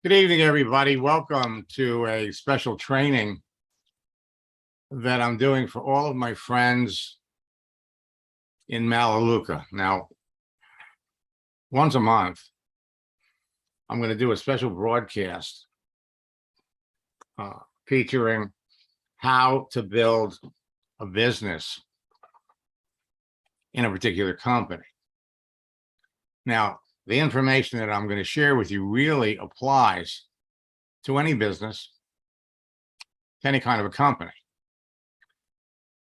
Good evening, everybody. Welcome to a special training that I'm doing for all of my friends in Melaleuca. Now, once a month, I'm going to do a special broadcast featuring how to build a business in a particular company. Now, the information that I'm going to share with you really applies to any business, to any kind of a company.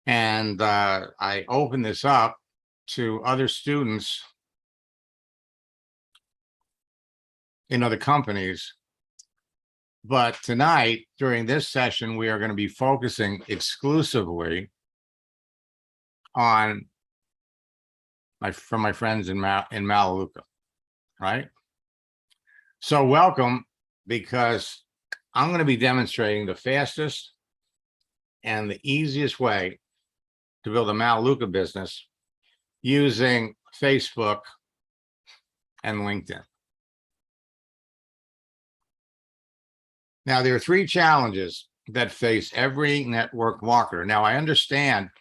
And I open this up to other students in other companies. But tonight, during this session, we are going to be focusing exclusively on my friends in Melaleuca. Right? So welcome, because I'm going to be demonstrating the fastest and the easiest way to build a Melaleuca business using Facebook and LinkedIn. Now, there are three challenges that face every network marketer. Now, I understand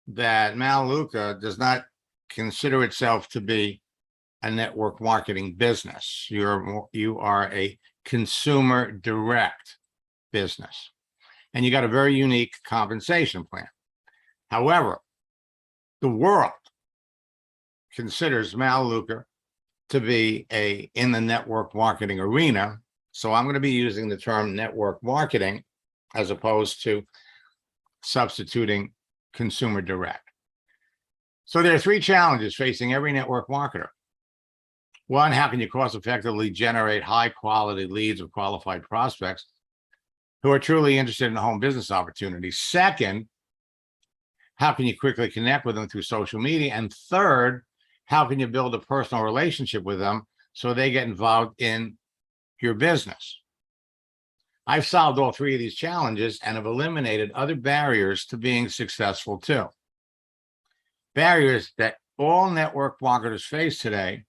that Melaleuca does not consider itself to be a network marketing business. You are a consumer direct business, and you got a very unique compensation plan. However, the world considers Melaleuca to be in the network marketing arena. So I'm going to be using the term network marketing as opposed to substituting consumer direct. So there are three challenges facing every network marketer. One, how can you cost effectively generate high quality leads of qualified prospects who are truly interested in home business opportunities? Second, how can you quickly connect with them through social media? And third, how can you build a personal relationship with them so they get involved in your business? I've solved all three of these challenges and have eliminated other barriers to being successful too. Barriers that all network marketers face today,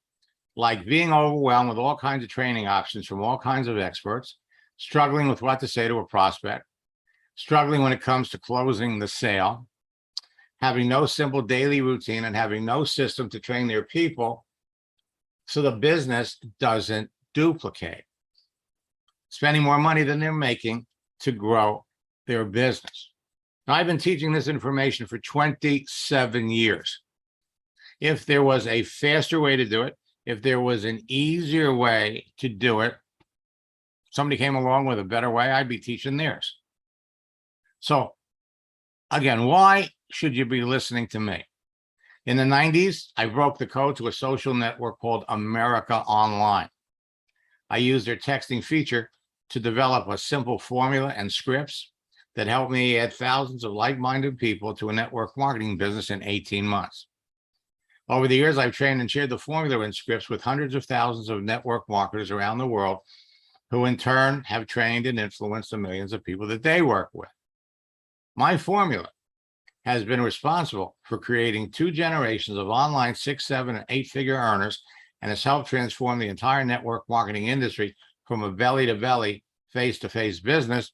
like being overwhelmed with all kinds of training options from all kinds of experts, struggling with what to say to a prospect, struggling when it comes to closing the sale, having no simple daily routine, and having no system to train their people so the business doesn't duplicate, spending more money than they're making to grow their business. Now, I've been teaching this information for 27 years. If there was a faster way to do it, if there was an easier way to do it, somebody came along with a better way, I'd be teaching theirs. So again, why should you be listening to me? In the 90s, I broke the code to a social network called America Online. I used their texting feature to develop a simple formula and scripts that helped me add thousands of like-minded people to a network marketing business in 18 months. Over the years, I've trained and shared the formula and scripts with hundreds of thousands of network marketers around the world, who in turn have trained and influenced the millions of people that they work with. My formula has been responsible for creating 2 generations of online 6, 7, and 8-figure earners, and has helped transform the entire network marketing industry from a belly-to-belly, face-to-face business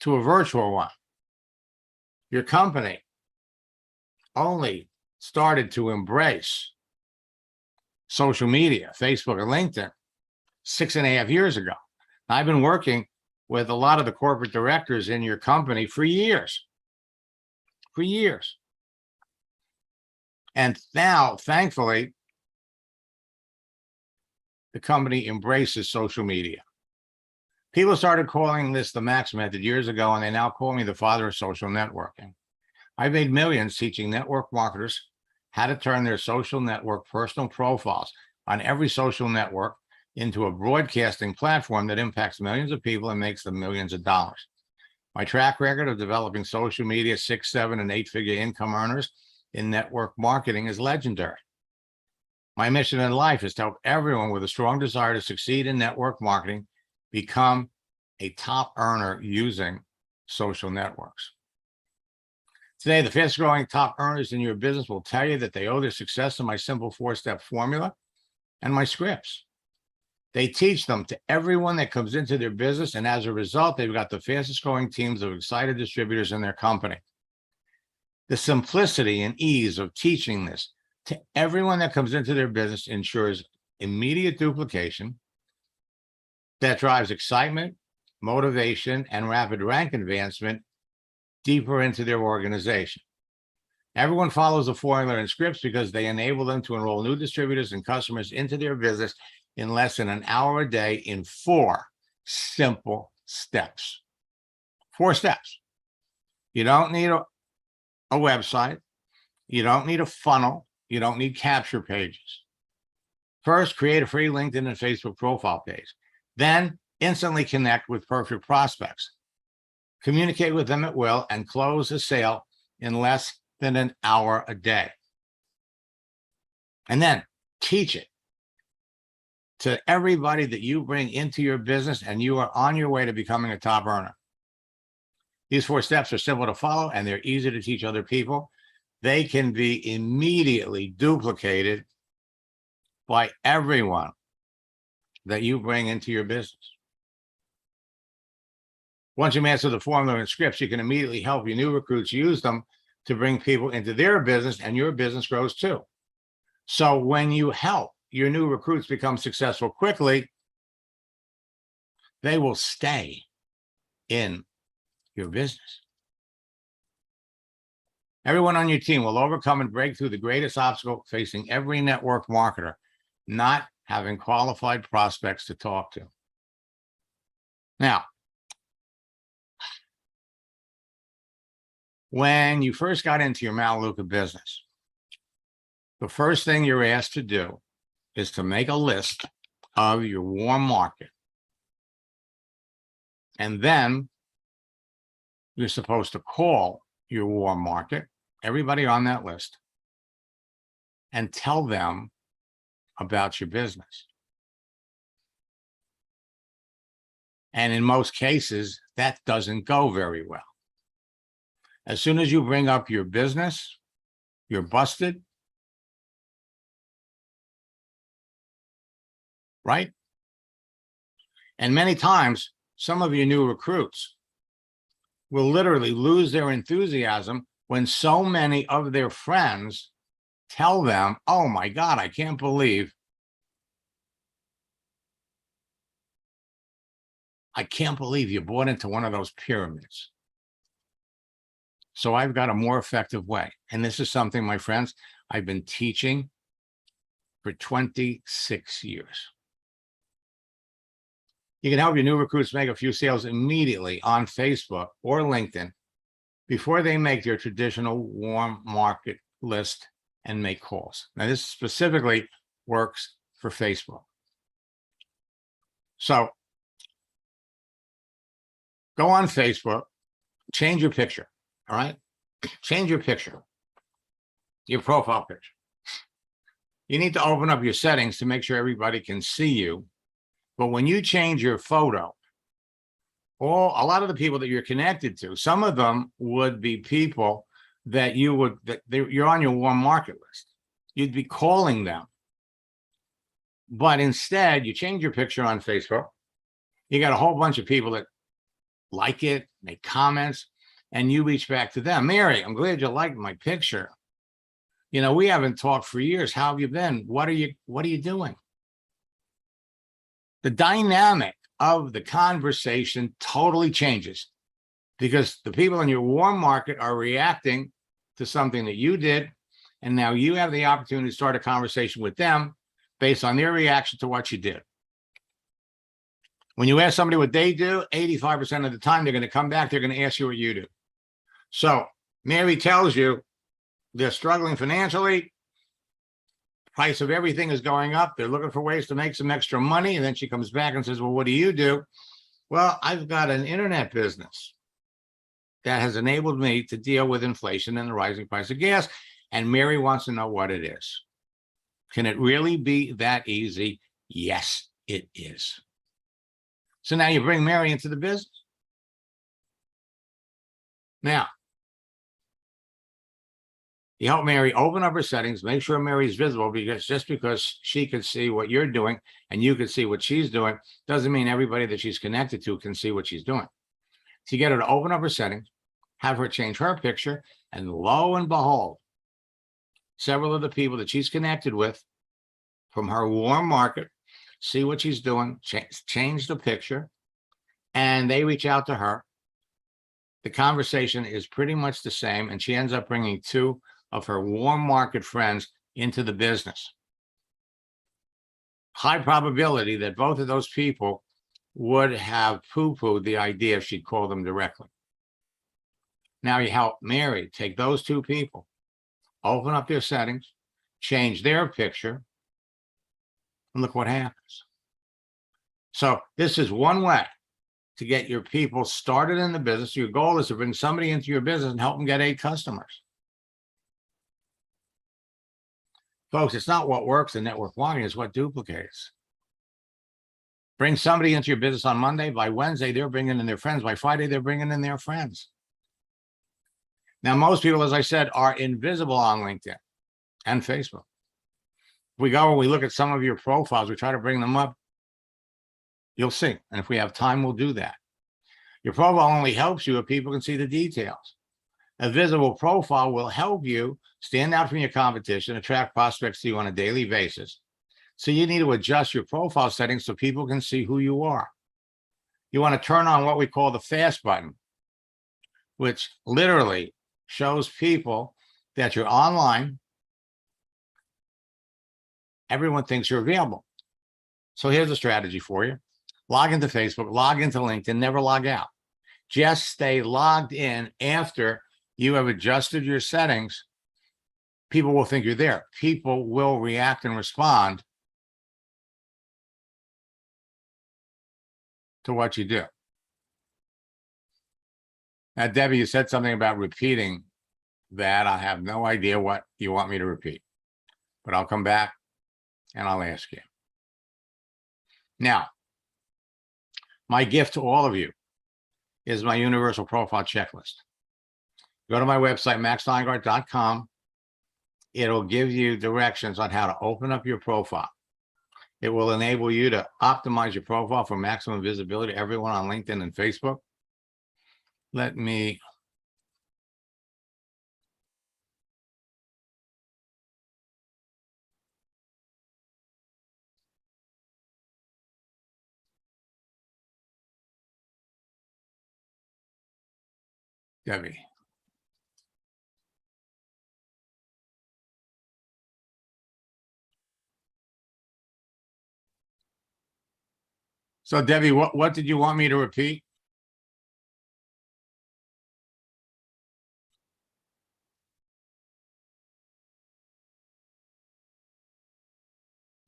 to a virtual one. Your company only started to embrace social media, Facebook and LinkedIn, 6.5 years ago. I've been working with a lot of the corporate directors in your company for years. And now, thankfully, the company embraces social media. People started calling this the Max method years ago, and they now call me the father of social networking. I've made millions teaching network marketers how to turn their social network personal profiles on every social network into a broadcasting platform that impacts millions of people and makes them millions of dollars. My track record of developing social media 6, 7, and 8-figure income earners in network marketing is legendary. My mission in life is to help everyone with a strong desire to succeed in network marketing become a top earner using social networks. Today, the fastest growing top earners in your business will tell you that they owe their success to my simple 4-step formula and my scripts. They teach them to everyone that comes into their business. And as a result, they've got the fastest growing teams of excited distributors in their company. The simplicity and ease of teaching this to everyone that comes into their business ensures immediate duplication that drives excitement, motivation, and rapid rank advancement deeper into their organization. Everyone follows the formula and scripts because they enable them to enroll new distributors and customers into their business in less than an hour a day in 4 simple steps. 4 steps. You don't need a website. You don't need a funnel. You don't need capture pages. First, create a free LinkedIn and Facebook profile page. Then instantly connect with perfect prospects. Communicate with them at will and close a sale in less than an hour a day. And then teach it to everybody that you bring into your business, and you are on your way to becoming a top earner. These 4 steps are simple to follow, and they're easy to teach other people. They can be immediately duplicated by everyone that you bring into your business. Once you master the formula and scripts, you can immediately help your new recruits use them to bring people into their business, and your business grows too. So when you help your new recruits become successful quickly, they will stay in your business. Everyone on your team will overcome and break through the greatest obstacle facing every network marketer: not having qualified prospects to talk to. Now, when you first got into your Melaleuca business, the first thing you're asked to do is to make a list of your warm market. And then you're supposed to call your warm market, everybody on that list, and tell them about your business. And in most cases, that doesn't go very well. As soon as you bring up your business, you're busted, right? And many times, some of your new recruits will literally lose their enthusiasm when so many of their friends tell them, "Oh my God, I can't believe you bought into one of those pyramids." So I've got a more effective way. And this is something, my friends, I've been teaching for 26 years. You can help your new recruits make a few sales immediately on Facebook or LinkedIn before they make their traditional warm market list and make calls. Now, this specifically works for Facebook. So go on Facebook, change your picture, all right? Change your picture, your profile picture. You need to open up your settings to make sure everybody can see you. But when you change your photo, a lot of the people that you're connected to, some of them would be people that you're on your warm market list. You'd be calling them. But instead, you change your picture on Facebook. You got a whole bunch of people that like it, make comments, and you reach back to them. "Mary, I'm glad you liked my picture. You know, we haven't talked for years. How have you been? What are you doing?" The dynamic of the conversation totally changes because the people in your warm market are reacting to something that you did. And now you have the opportunity to start a conversation with them based on their reaction to what you did. When you ask somebody what they do, 85% of the time, they're going to come back. They're going to ask you what you do. So Mary tells you they're struggling financially. Price of everything is going up. They're looking for ways to make some extra money. And then she comes back and says, "Well, what do you do?" "Well, I've got an internet business that has enabled me to deal with inflation and the rising price of gas." And Mary wants to know what it is. Can it really be that easy? Yes, it is. So now you bring Mary into the business. Now, You help Mary open up her settings, make sure Mary's visible, because just because she can see what you're doing and you can see what she's doing doesn't mean everybody that she's connected to can see what she's doing. So you get her to open up her settings, have her change her picture, and lo and behold, several of the people that she's connected with from her warm market see what she's doing, change the picture, and they reach out to her. The conversation is pretty much the same, and she ends up bringing two of her warm market friends into the business. High probability that both of those people would have poo-pooed the idea if she'd called them directly. Now you help Mary take those two people, open up their settings, change their picture, and look what happens. So this is one way to get your people started in the business. Your goal is to bring somebody into your business and help them get 8 customers. Folks, it's not what works in network marketing, it's what duplicates. Bring somebody into your business on Monday. By Wednesday, they're bringing in their friends. By Friday, they're bringing in their friends. Now, most people, as I said, are invisible on LinkedIn and Facebook. If we go and we look at some of your profiles, we try to bring them up, you'll see. And if we have time, we'll do that. Your profile only helps you if people can see the details. A visible profile will help you stand out from your competition, attract prospects to you on a daily basis. So you need to adjust your profile settings so people can see who you are. You want to turn on what we call the fast button, which literally shows people that you're online. Everyone thinks you're available. So here's a strategy for you. Log into Facebook, log into LinkedIn, never log out. Just stay logged in after you have adjusted your settings. People will think you're there. People will react and respond to what you do. Now, Debbie, you said something about repeating that. I have no idea what you want me to repeat, but I'll come back and I'll ask you. Now, my gift to all of you is my universal profile checklist. Go to my website, maxsteingart.com. It'll give you directions on how to open up your profile. It will enable you to optimize your profile for maximum visibility to everyone on LinkedIn and Facebook. Let me Debbie. So Debbie, what did you want me to repeat?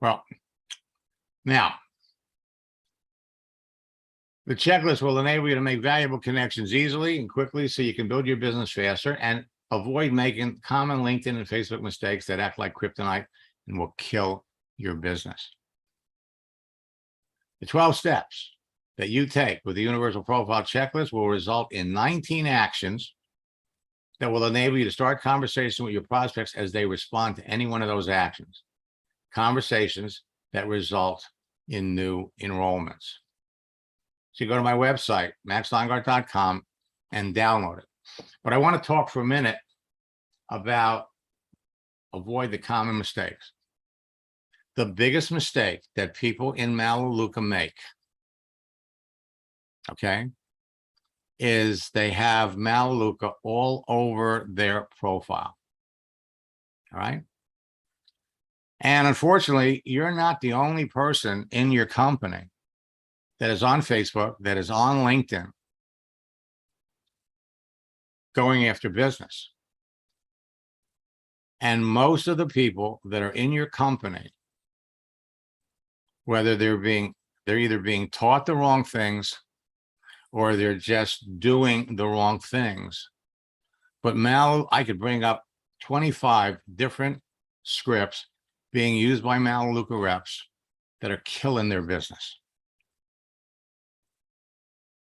Well, now, the checklist will enable you to make valuable connections easily and quickly so you can build your business faster and avoid making common LinkedIn and Facebook mistakes that act like kryptonite and will kill your business. The 12 steps that you take with the Universal Profile Checklist will result in 19 actions that will enable you to start conversation with your prospects as they respond to any one of those actions. Conversations that result in new enrollments. So you go to my website, maxsteingart.com, and download it. But I want to talk for a minute about avoid the common mistakes. The biggest mistake that people in Melaleuca make, okay, is they have Melaleuca all over their profile. All right. And unfortunately, you're not the only person in your company that is on Facebook, that is on LinkedIn, going after business. And most of the people that are in your company, whether they're either being taught the wrong things or they're just doing the wrong things. But I could bring up 25 different scripts being used by Melaleuca reps that are killing their business.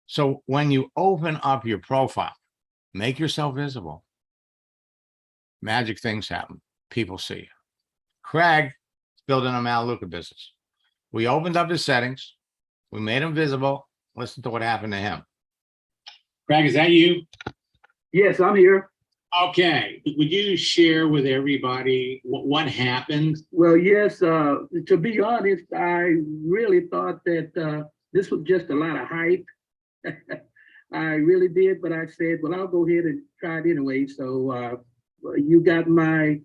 So when you open up your profile, make yourself visible. magic things happen. People see you. Craig is building a Melaleuca business. We opened up his settings. We made him visible. Listen to what happened to him. Craig, is that you? Yes, I'm here. Okay. Would you share with everybody what happened? Well, yes, to be honest, I really thought that this was just a lot of hype. I really did, but I said, well, I'll go ahead and try it anyway. So you got my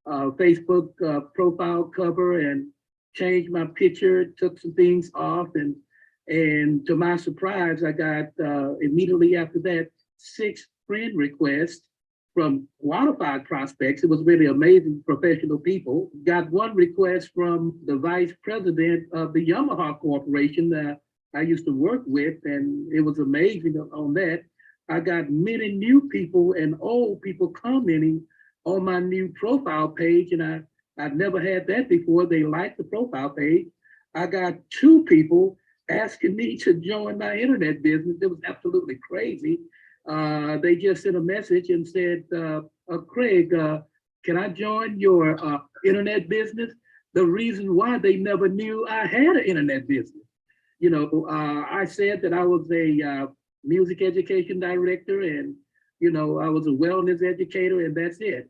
Facebook profile cover and changed my picture, took some things off, and to my surprise, I got immediately after that 6 friend requests from qualified prospects. It was really amazing, professional people. Got one request from the vice president of the Yamaha Corporation that I used to work with, and it was amazing on that. I got many new people and old people commenting on my new profile page, and I've never had that before. They liked the profile page. I got 2 people asking me to join my internet business. It was absolutely crazy. They just sent a message and said, Craig, can I join your internet business? The reason why, they never knew I had an internet business. You know, I said that I was a music education director, and, you know, I was a wellness educator, and that's it.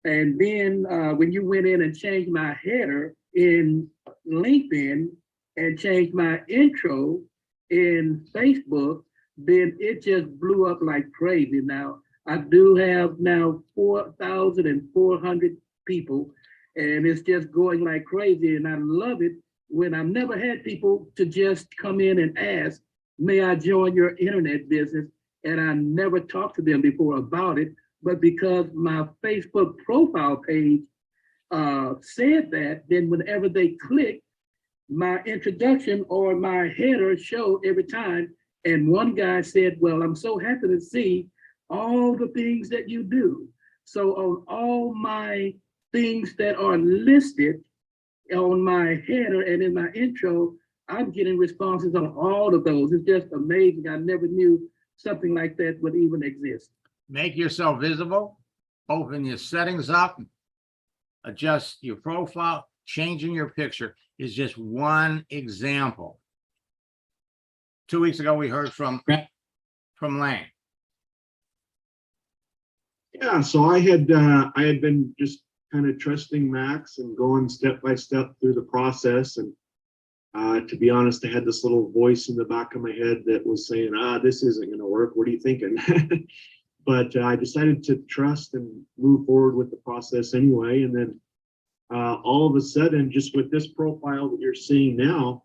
And then when you went in and changed my header in LinkedIn and changed my intro in Facebook, then it just blew up like crazy. Now, I do have now 4,400 people, and it's just going like crazy. And I love it when I've never had people to just come in and ask, may I join your internet business? And I never talked to them before about it, but because my Facebook profile page said that, then whenever they click, my introduction or my header show every time. And one guy said, well, I'm so happy to see all the things that you do. So on all my things that are listed on my header and in my intro, I'm getting responses on all of those. It's just amazing. I never knew something like that would even exist. Make yourself visible, open your settings up, adjust your profile, changing your picture is just one example. 2 weeks ago, we heard from Lane. Yeah, so I had been just kind of trusting Max and going step by step through the process. And to be honest, I had this little voice in the back of my head that was saying, this isn't going to work. What are you thinking? But I decided to trust and move forward with the process anyway. And then all of a sudden, just with this profile that you're seeing now,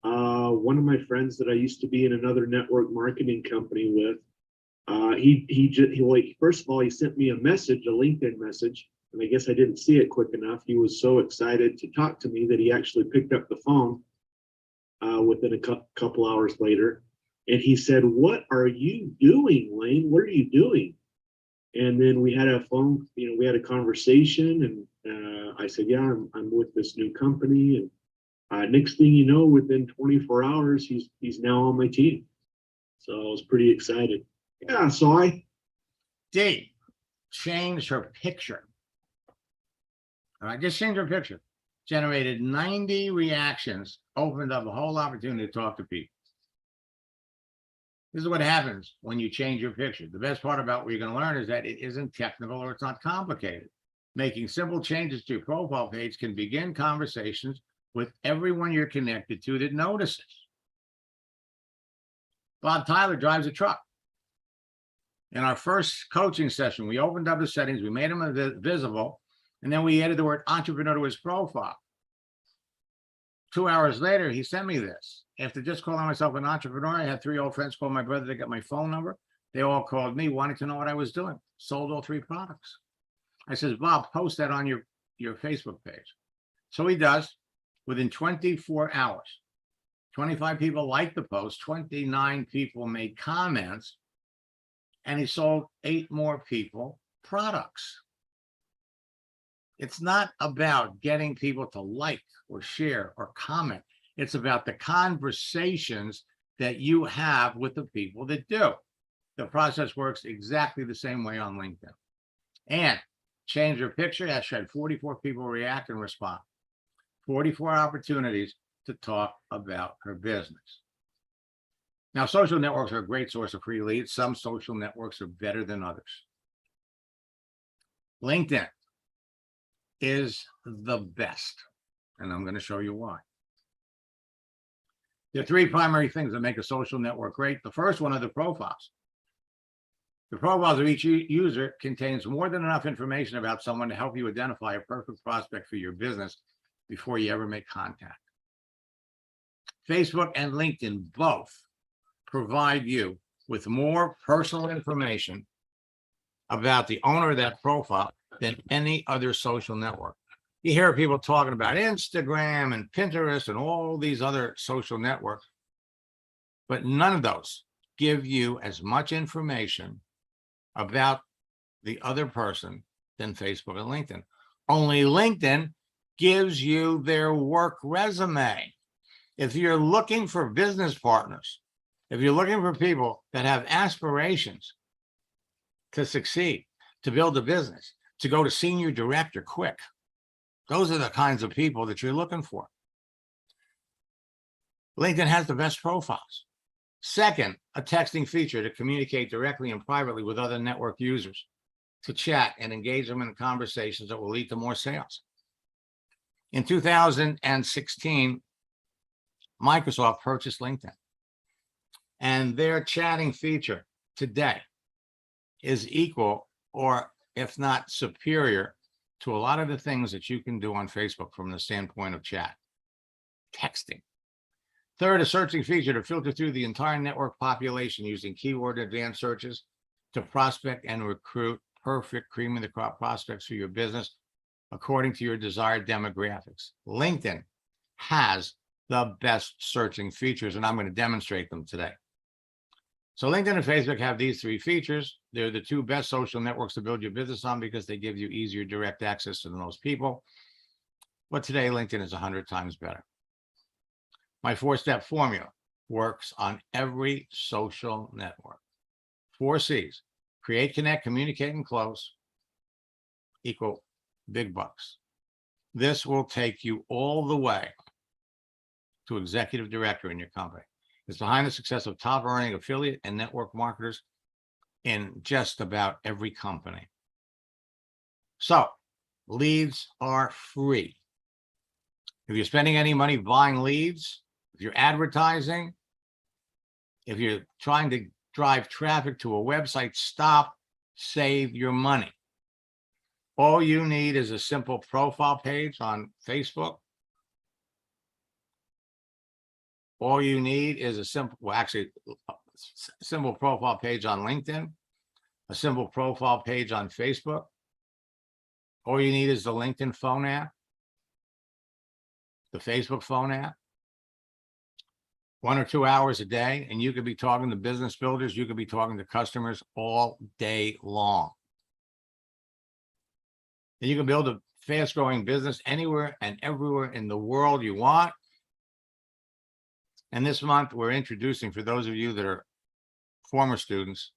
one of my friends that I used to be in another network marketing company with, first of all, he sent me a message, a LinkedIn message, and I guess I didn't see it quick enough. He was so excited to talk to me that he actually picked up the phone within a couple hours later. And he said, what are you doing, Lane? What are you doing? And then we had a we had a conversation, and I said, yeah, I'm with this new company. And next thing you know, within 24 hours, he's now on my team. So I was pretty excited. Yeah, so D changed her picture. All right, just changed her picture. Generated 90 reactions, opened up a whole opportunity to talk to people. This is what happens when you change your picture. The best part about what you're going to learn is that it isn't technical or it's not complicated. Making simple changes to your profile page can begin conversations with everyone you're connected to that notices. Bob Tyler drives a truck. In our first coaching session, we opened up the settings, we made him visible, and then we added the word entrepreneur to his profile. 2 hours later, he sent me this. After just calling myself an entrepreneur, I had 3 old friends call my brother to get my phone number. They all called me, wanting to know what I was doing. Sold all 3 products. I says, Bob, post that on your Facebook page. So he does. Within 24 hours, 25 people liked the post, 29 people made comments, and he sold 8 more people products. It's not about getting people to like or share or comment. It's about the conversations that you have with the people that do. The process works exactly the same way on LinkedIn. And changed her picture. That had 44 people react and respond. 44 opportunities to talk about her business. Now, social networks are a great source of free leads. Some social networks are better than others. LinkedIn is the best, and I'm going to show you why. There are three primary things that make a social network great. The first one are the profiles. The profiles of each user contains more than enough information about someone to help you identify a perfect prospect for your business before you ever make contact. Facebook and LinkedIn both provide you with more personal information about the owner of that profile than any other social network. You hear people talking about Instagram and Pinterest and all these other social networks, but none of those give you as much information about the other person than Facebook and LinkedIn. Only LinkedIn gives you their work resume. If you're looking for business partners, if you're looking for people that have aspirations to succeed, to build a business, to go to senior director quick, those are the kinds of people that you're looking for. LinkedIn has the best profiles. Second, a texting feature to communicate directly and privately with other network users, to chat and engage them in conversations that will lead to more sales. In 2016, Microsoft purchased LinkedIn, and their chatting feature today is equal, or if not superior, to a lot of the things that you can do on Facebook from the standpoint of chat, texting. Third, a searching feature to filter through the entire network population using keyword advanced searches to prospect and recruit perfect cream of the crop prospects for your business according to your desired demographics. LinkedIn has the best searching features, and I'm going to demonstrate them today. So LinkedIn and Facebook have these three features. They're the two best social networks to build your business on because they give you easier direct access to those people. But today, LinkedIn is 100 times better. My 4-step formula works on every social network. 4 C's: create, connect, communicate, and close equal big bucks. This will take you all the way to executive director in your company. It's behind the success of top earning affiliate and network marketers in just about every company. So leads are free. If you're spending any money buying leads, if you're advertising, if you're trying to drive traffic to a website, stop, save your money. All you need is a simple profile page on Facebook. All you need is a simple, well, actually, a simple profile page on LinkedIn, a simple profile page on Facebook. All you need is the LinkedIn phone app, the Facebook phone app, 1 or 2 hours a day, and you could be talking to business builders, you could be talking to customers all day long. And you can build a fast-growing business anywhere and everywhere in the world you want. And this month, we're introducing, for those of you that are former students,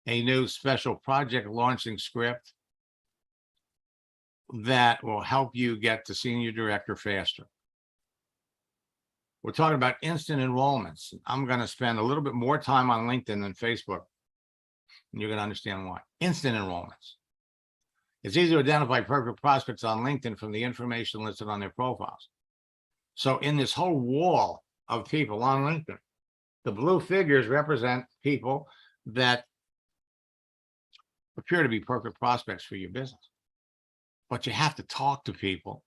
a new special project launching script that will help you get to senior director faster. We're talking about instant enrollments. I'm going to spend a little bit more time on LinkedIn than Facebook, and you're going to understand why. Instant enrollments. It's easy to identify perfect prospects on LinkedIn from the information listed on their profiles. So in this whole wall of people on LinkedIn, the blue figures represent people that appear to be perfect prospects for your business. But you have to talk to people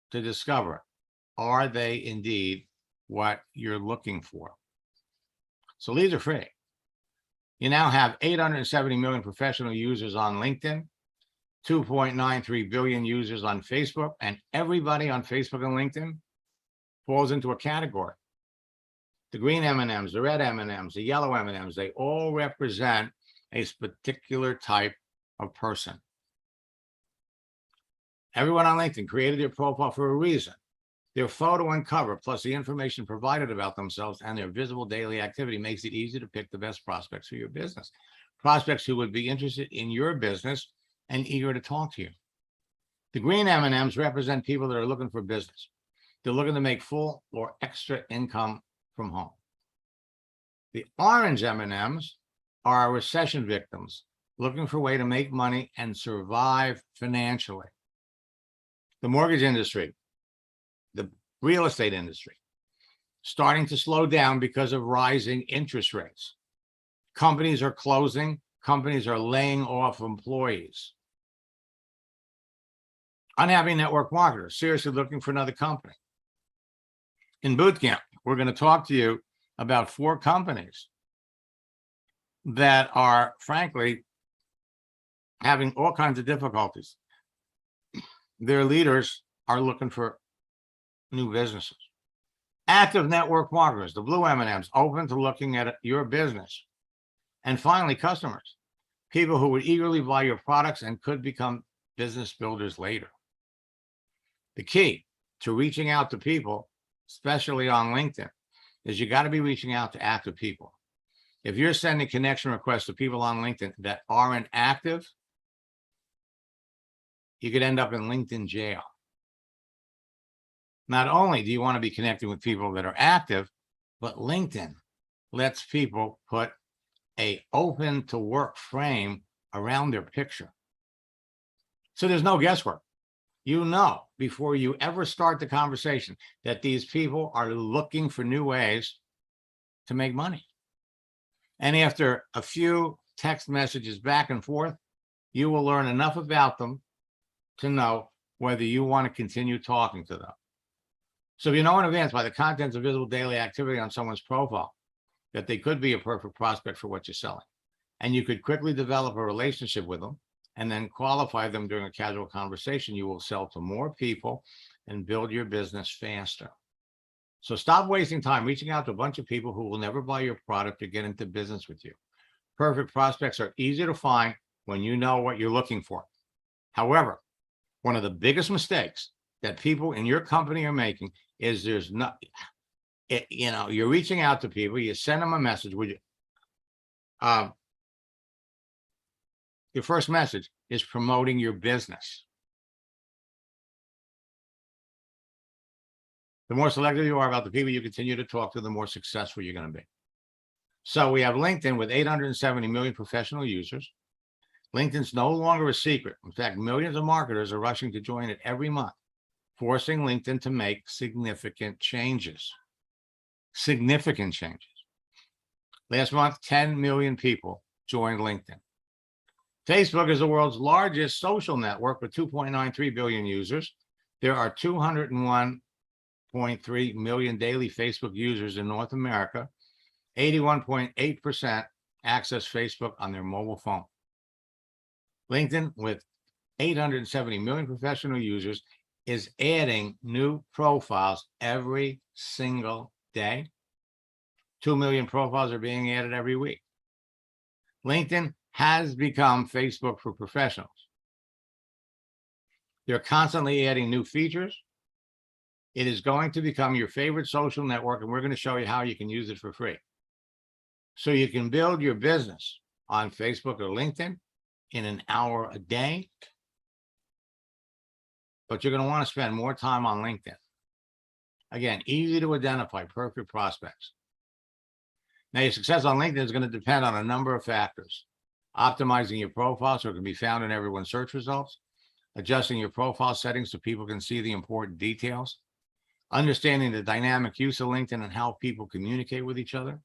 to discover, are they indeed what you're looking for? So leads are free. You now have 870 million professional users on LinkedIn, 2.93 billion users on Facebook, and everybody on Facebook and LinkedIn falls into a category. The green M&Ms, the red M&Ms, the yellow M&Ms, they all represent a particular type of person. Everyone on LinkedIn created their profile for a reason. Their photo and cover, plus the information provided about themselves and their visible daily activity, makes it easy to pick the best prospects for your business. Prospects who would be interested in your business and eager to talk to you. The green M&Ms represent people that are looking for business. They're looking to make full or extra income from home. The orange M&Ms are our recession victims looking for a way to make money and survive financially. The mortgage industry, the real estate industry, starting to slow down because of rising interest rates. Companies are closing, companies are laying off employees. Unhappy network marketers, seriously looking for another company. In boot camp, we're going to talk to you about 4 companies that are, frankly, having all kinds of difficulties. Their leaders are looking for new businesses. Active network marketers, the blue M&Ms, open to looking at your business. And finally, customers, people who would eagerly buy your products and could become business builders later. The key to reaching out to people, especially on LinkedIn, is you got to be reaching out to active people. If you're sending connection requests to people on LinkedIn that aren't active, you could end up in LinkedIn jail. Not only do you want to be connecting with people that are active, but LinkedIn lets people put an open to work frame around their picture. So there's no guesswork. You know, before you ever start the conversation, that these people are looking for new ways to make money. And after a few text messages back and forth, you will learn enough about them to know whether you want to continue talking to them. So if you know in advance by the contents of visible daily activity on someone's profile that they could be a perfect prospect for what you're selling, and you could quickly develop a relationship with them and then qualify them during a casual conversation, you will sell to more people and build your business faster. So stop wasting time reaching out to a bunch of people who will never buy your product or get into business with you. Perfect prospects are easy to find when you know what you're looking for. However, one of the biggest mistakes that people in your company are making is there's not, you're reaching out to people, you send them a message, would you? Your first message is promoting your business. The more selective you are about the people you continue to talk to, the more successful you're going to be. So we have LinkedIn with 870 million professional users. LinkedIn's no longer a secret. In fact, millions of marketers are rushing to join it every month, forcing LinkedIn to make significant changes. Significant changes. Last month, 10 million people joined LinkedIn. Facebook is the world's largest social network with 2.93 billion users. There are 201.3 million daily Facebook users in North America. 81.8% access Facebook on their mobile phone. LinkedIn, with 870 million professional users, is adding new profiles every single day. 2 million profiles are being added every week. LinkedIn has become Facebook for professionals. They're constantly adding new features. It is going to become your favorite social network, and we're going to show you how you can use it for free. So you can build your business on Facebook or LinkedIn in an hour a day, but you're going to want to spend more time on LinkedIn. Again, easy to identify, perfect prospects. Now, your success on LinkedIn is going to depend on a number of factors. Optimizing your profile so it can be found in everyone's search results, adjusting your profile settings so people can see the important details, understanding the dynamic use of LinkedIn and how people communicate with each other,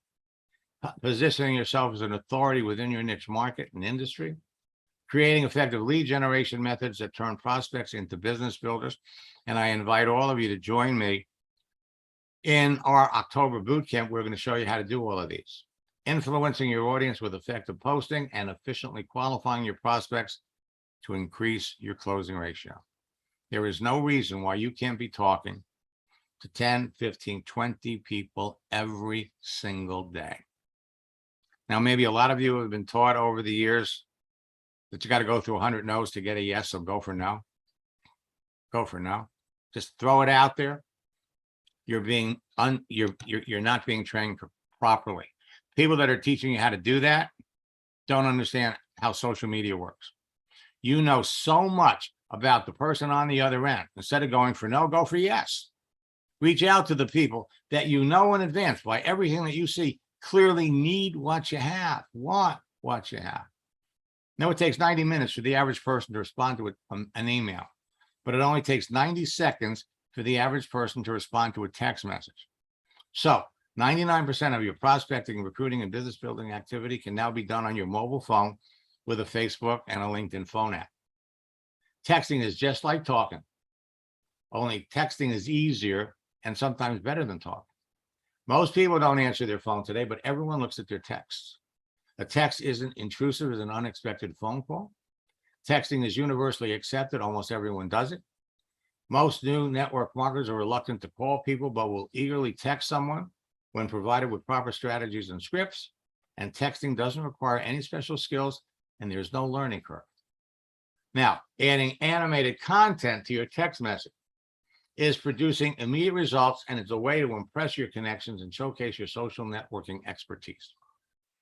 positioning yourself as an authority within your niche market and industry, creating effective lead generation methods that turn prospects into business builders. And I invite all of you to join me in our October bootcamp. We're going to show you how to do all of these. Influencing your audience with effective posting and efficiently qualifying your prospects to increase your closing ratio. There is no reason why you can't be talking to 10, 15, 20 people every single day. Now, maybe a lot of you have been taught over the years that you got to go through 100 no's to get a yes, so go for no. Go for no. Just throw it out there. You're not being trained properly. People that are teaching you how to do that don't understand how social media works. You know so much about the person on the other end. Instead of going for no, go for yes. Reach out to the people that you know in advance by everything that you see clearly need what you have, want what you have. Now, it takes 90 minutes for the average person to respond to an email, but it only takes 90 seconds for the average person to respond to a text message. So 99% of your prospecting, recruiting, and business building activity can now be done on your mobile phone with a Facebook and a LinkedIn phone app. Texting is just like talking, only texting is easier and sometimes better than talking. Most people don't answer their phone today, but everyone looks at their texts. A text isn't intrusive as an unexpected phone call. Texting is universally accepted. Almost everyone does it. Most new network marketers are reluctant to call people, but will eagerly text someone when provided with proper strategies and scripts. And texting doesn't require any special skills, and there's no learning curve. Now, adding animated content to your text message is producing immediate results, and it's a way to impress your connections and showcase your social networking expertise.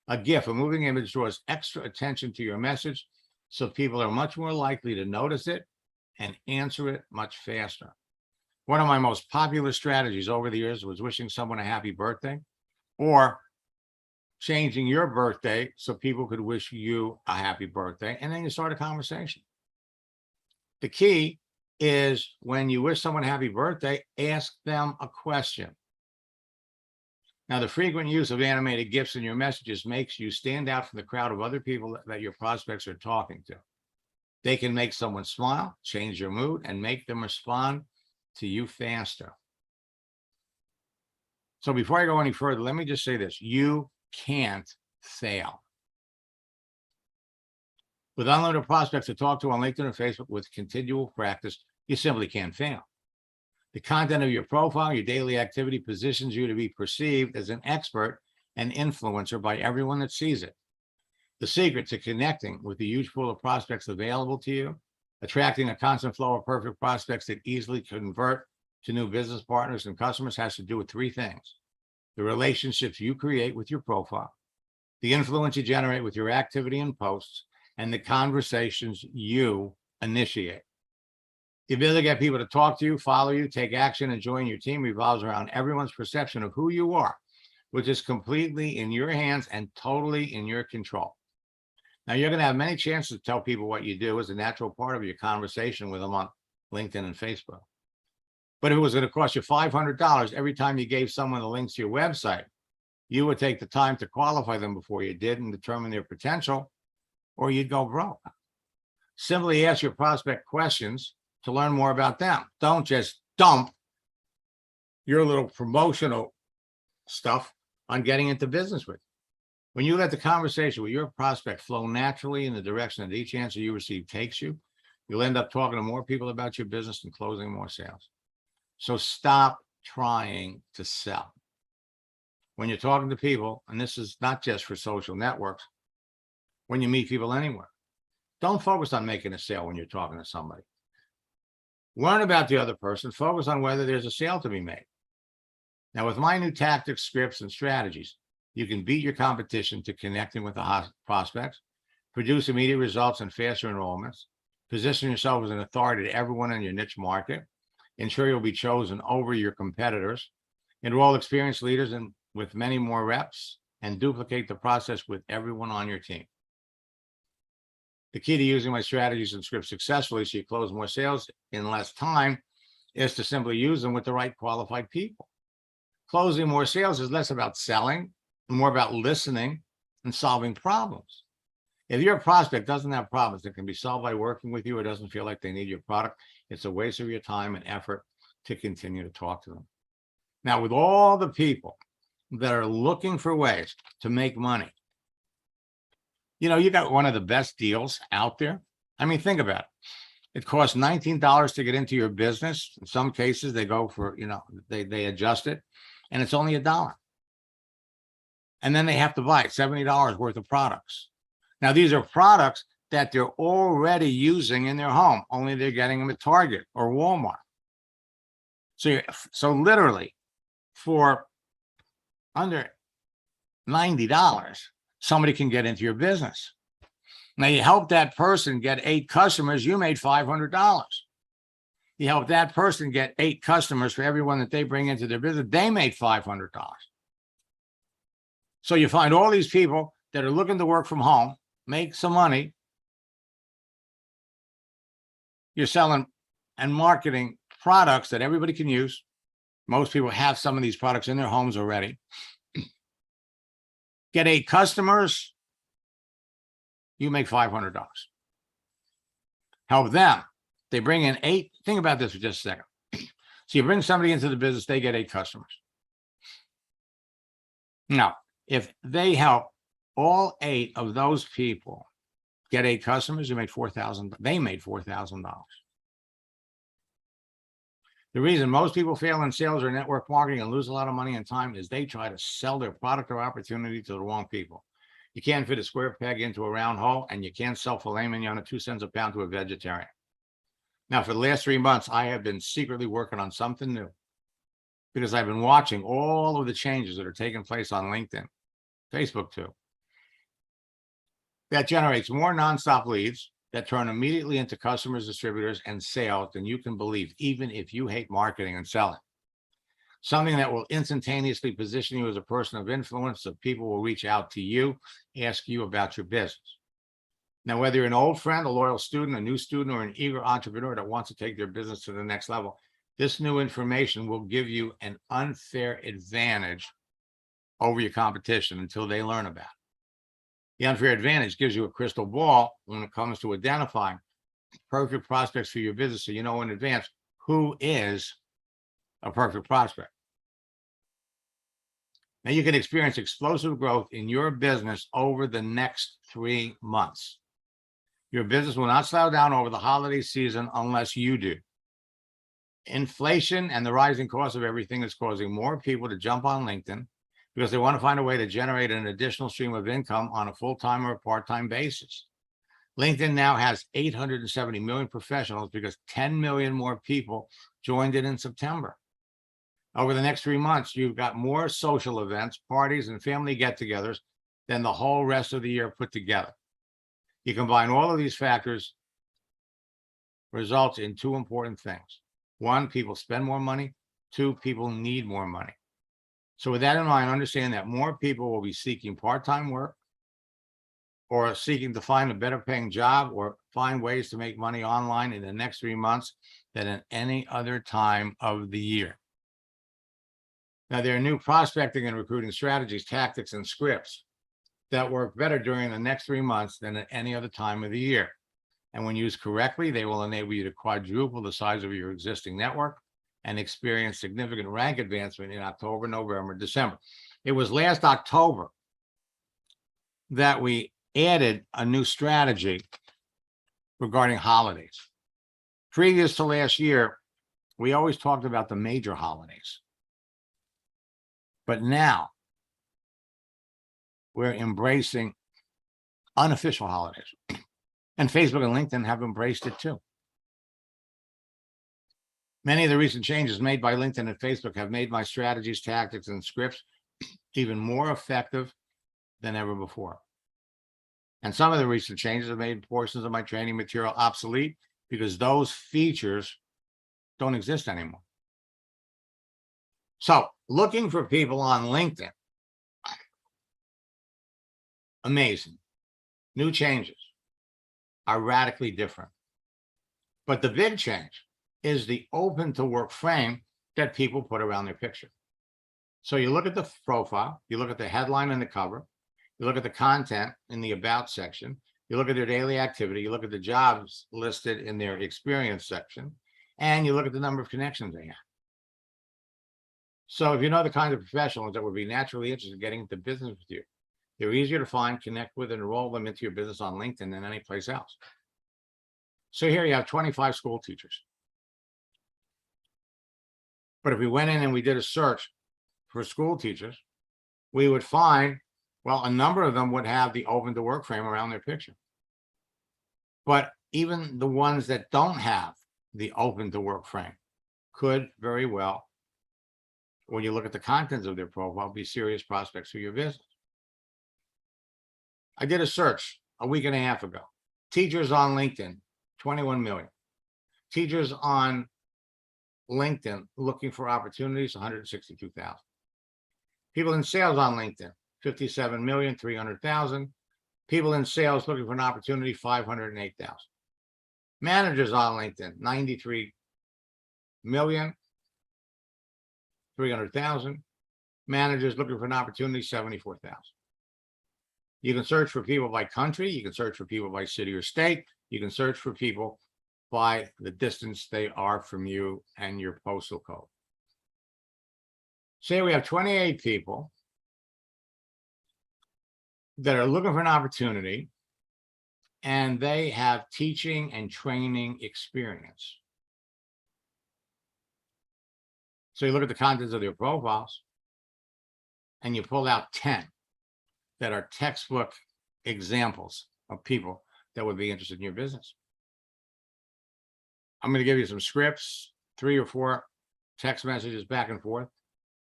A GIF, a moving image, draws extra attention to your message, so people are much more likely to notice it and answer it much faster. One of my most popular strategies over the years was wishing someone a happy birthday, or changing your birthday so people could wish you a happy birthday, and then you start a conversation. The key is when you wish someone happy birthday, ask them a question. Now, the frequent use of animated GIFs in your messages makes you stand out from the crowd of other people that your prospects are talking to. They can make someone smile, change your mood, and make them respond to you faster. So before I go any further, let me just say this. You can't fail. With unlimited prospects to talk to on LinkedIn and Facebook with continual practice, you simply can't fail. The content of your profile, your daily activity positions you to be perceived as an expert and influencer by everyone that sees it. The secret to connecting with the huge pool of prospects available to you, attracting a constant flow of perfect prospects that easily convert to new business partners and customers has to do with three things: the relationships you create with your profile, the influence you generate with your activity and posts, and the conversations you initiate. The ability to get people to talk to you, follow you, take action, and join your team revolves around everyone's perception of who you are, which is completely in your hands and totally in your control. Now, you're going to have many chances to tell people what you do as a natural part of your conversation with them on LinkedIn and Facebook. But if it was going to cost you $500 every time you gave someone the links to your website, you would take the time to qualify them before you did and determine their potential, or you'd go broke. Simply ask your prospect questions to learn more about them. Don't just dump your little promotional stuff on getting into business with. When you let the conversation with your prospect flow naturally in the direction that each answer you receive takes you, you'll end up talking to more people about your business and closing more sales. So stop trying to sell. When you're talking to people, and this is not just for social networks, when you meet people anywhere, don't focus on making a sale when you're talking to somebody. Learn about the other person, focus on whether there's a sale to be made. Now, with my new tactics, scripts, and strategies, you can beat your competition to connecting with the prospects, produce immediate results and faster enrollments, position yourself as an authority to everyone in your niche market, ensure you'll be chosen over your competitors, enroll experienced leaders and with many more reps, and duplicate the process with everyone on your team. The key to using my strategies and scripts successfully so you close more sales in less time is to simply use them with the right qualified people. Closing more sales is less about selling and more about listening and solving problems. If your prospect doesn't have problems that can be solved by working with you or doesn't feel like they need your product, it's a waste of your time and effort to continue to talk to them. Now, with all the people that are looking for ways to make money, you got one of the best deals out there. I mean, think about it. It costs $19 to get into your business. In some cases, they go for, they adjust it, and it's only $1. And then they have to buy $70 worth of products. Now, these are products that they're already using in their home, only they're getting them at Target or Walmart. So literally, for under $90, somebody can get into your business. Now you help that person get 8 customers, you made $500. You help that person get 8 customers for everyone that they bring into their business, they made $500. So you find all these people that are looking to work from home, make some money. You're selling and marketing products that everybody can use. Most people have some of these products in their homes already. Get 8 customers, you make $500. Help them. They bring in 8. Think about this for just a second. So you bring somebody into the business, they get 8 customers. Now, if they help all 8 of those people get 8 customers, you make $4,000. They made $4,000. The reason most people fail in sales or network marketing and lose a lot of money and time is they try to sell their product or opportunity to the wrong people. You can't fit a square peg into a round hole, and you can't sell filet mignon at 2 cents a pound to a vegetarian. Now, for the last 3 months, I have been secretly working on something new because I've been watching all of the changes that are taking place on LinkedIn, Facebook too. That generates more nonstop leads that turn immediately into customers, distributors, and sales than you can believe, even if you hate marketing and selling. Something that will instantaneously position you as a person of influence, so people will reach out to you, ask you about your business. Now, whether you're an old friend, a loyal student, a new student, or an eager entrepreneur that wants to take their business to the next level, this new information will give you an unfair advantage over your competition until they learn about it. The unfair advantage gives you a crystal ball when it comes to identifying perfect prospects for your business, so you know in advance who is a perfect prospect. Now you can experience explosive growth in your business over the next 3 months. Your business will not slow down over the holiday season unless you do. Inflation and the rising cost of everything is causing more people to jump on LinkedIn because they want to find a way to generate an additional stream of income on a full-time or a part-time basis. LinkedIn now has 870 million professionals because 10 million more people joined it in September. Over the next 3 months, you've got more social events, parties, and family get-togethers than the whole rest of the year put together. You combine all of these factors, results in 2 important things. 1, people spend more money. 2, people need more money. So with that in mind, understand that more people will be seeking part-time work or seeking to find a better paying job or find ways to make money online in the next 3 months than at any other time of the year. Now, there are new prospecting and recruiting strategies, tactics, and scripts that work better during the next 3 months than at any other time of the year. And when used correctly, they will enable you to quadruple the size of your existing network and experience significant rank advancement in October, November, December. It was last October that we added a new strategy regarding holidays. Previous to last year, we always talked about the major holidays. But now we're embracing unofficial holidays. And Facebook and LinkedIn have embraced it too. Many of the recent changes made by LinkedIn and Facebook have made my strategies, tactics, and scripts even more effective than ever before. And some of the recent changes have made portions of my training material obsolete because those features don't exist anymore. So, looking for people on LinkedIn, amazing. New changes are radically different. But the big change is the open to work frame that people put around their picture. So you look at the profile, you look at the headline and the cover, you look at the content in the about section, you look at their daily activity, you look at the jobs listed in their experience section, and you look at the number of connections they have. So if you know the kind of professionals that would be naturally interested in getting into business with you, they're easier to find, connect with, and enroll them into your business on LinkedIn than any place else. So here you have 25 school teachers. But if we went in and we did a search for school teachers, we would find, well, a number of them would have the open to work frame around their picture. But even the ones that don't have the open to work frame could very well, when you look at the contents of their profile, be serious prospects for your business. I did a search a week and a half ago. Teachers on LinkedIn, 21 million. Teachers on LinkedIn looking for opportunities, 162,000. People in sales on LinkedIn, 57,300,000. People in sales looking for an opportunity, 508,000. Managers on LinkedIn, 93,300,000. Managers looking for an opportunity, 74,000. You can search for people by country. You can search for people by city or state. You can search for people by the distance they are from you and your postal code. Say we have 28 people that are looking for an opportunity and they have teaching and training experience. So you look at the contents of their profiles and you pull out 10 that are textbook examples of people that would be interested in your business. I'm going to give you some scripts, 3 or 4 text messages back and forth.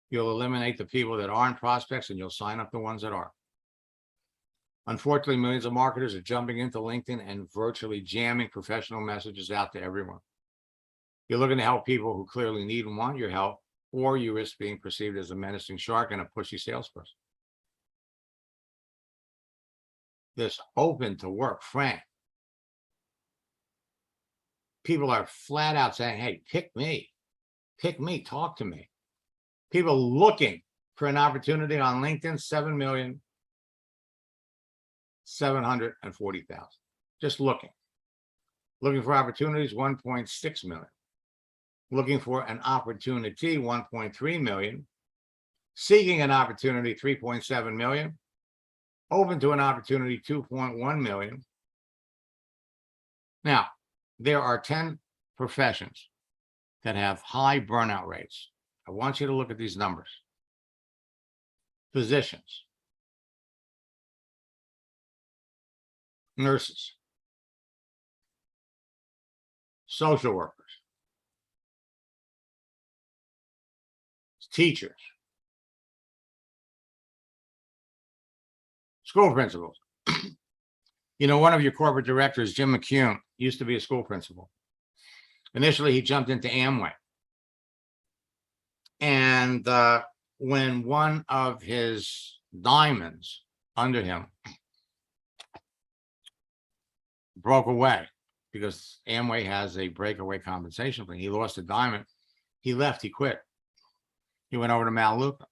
You'll eliminate the people that aren't prospects and you'll sign up the ones that are. Unfortunately, millions of marketers are jumping into LinkedIn and virtually jamming professional messages out to everyone. You're looking to help people who clearly need and want your help, or you risk being perceived as a menacing shark and a pushy salesperson. This open to work, Frank. People are flat out saying, hey, pick me, talk to me. People looking for an opportunity on LinkedIn, 7,740,000. Just looking for opportunities, 1.6 million. Looking for an opportunity, 1.3 million. Seeking an opportunity, 3.7 million. Open to an opportunity, 2.1 million. Now, there are 10 professions that have high burnout rates. I want you to look at these numbers. Physicians, nurses, social workers, teachers, school principals. You know, one of your corporate directors, Jim McCune, used to be a school principal. Initially, he jumped into Amway. And when one of his diamonds under him broke away, because Amway has a breakaway compensation plan, he lost a diamond, he left, he quit. He went over to Melaleuca.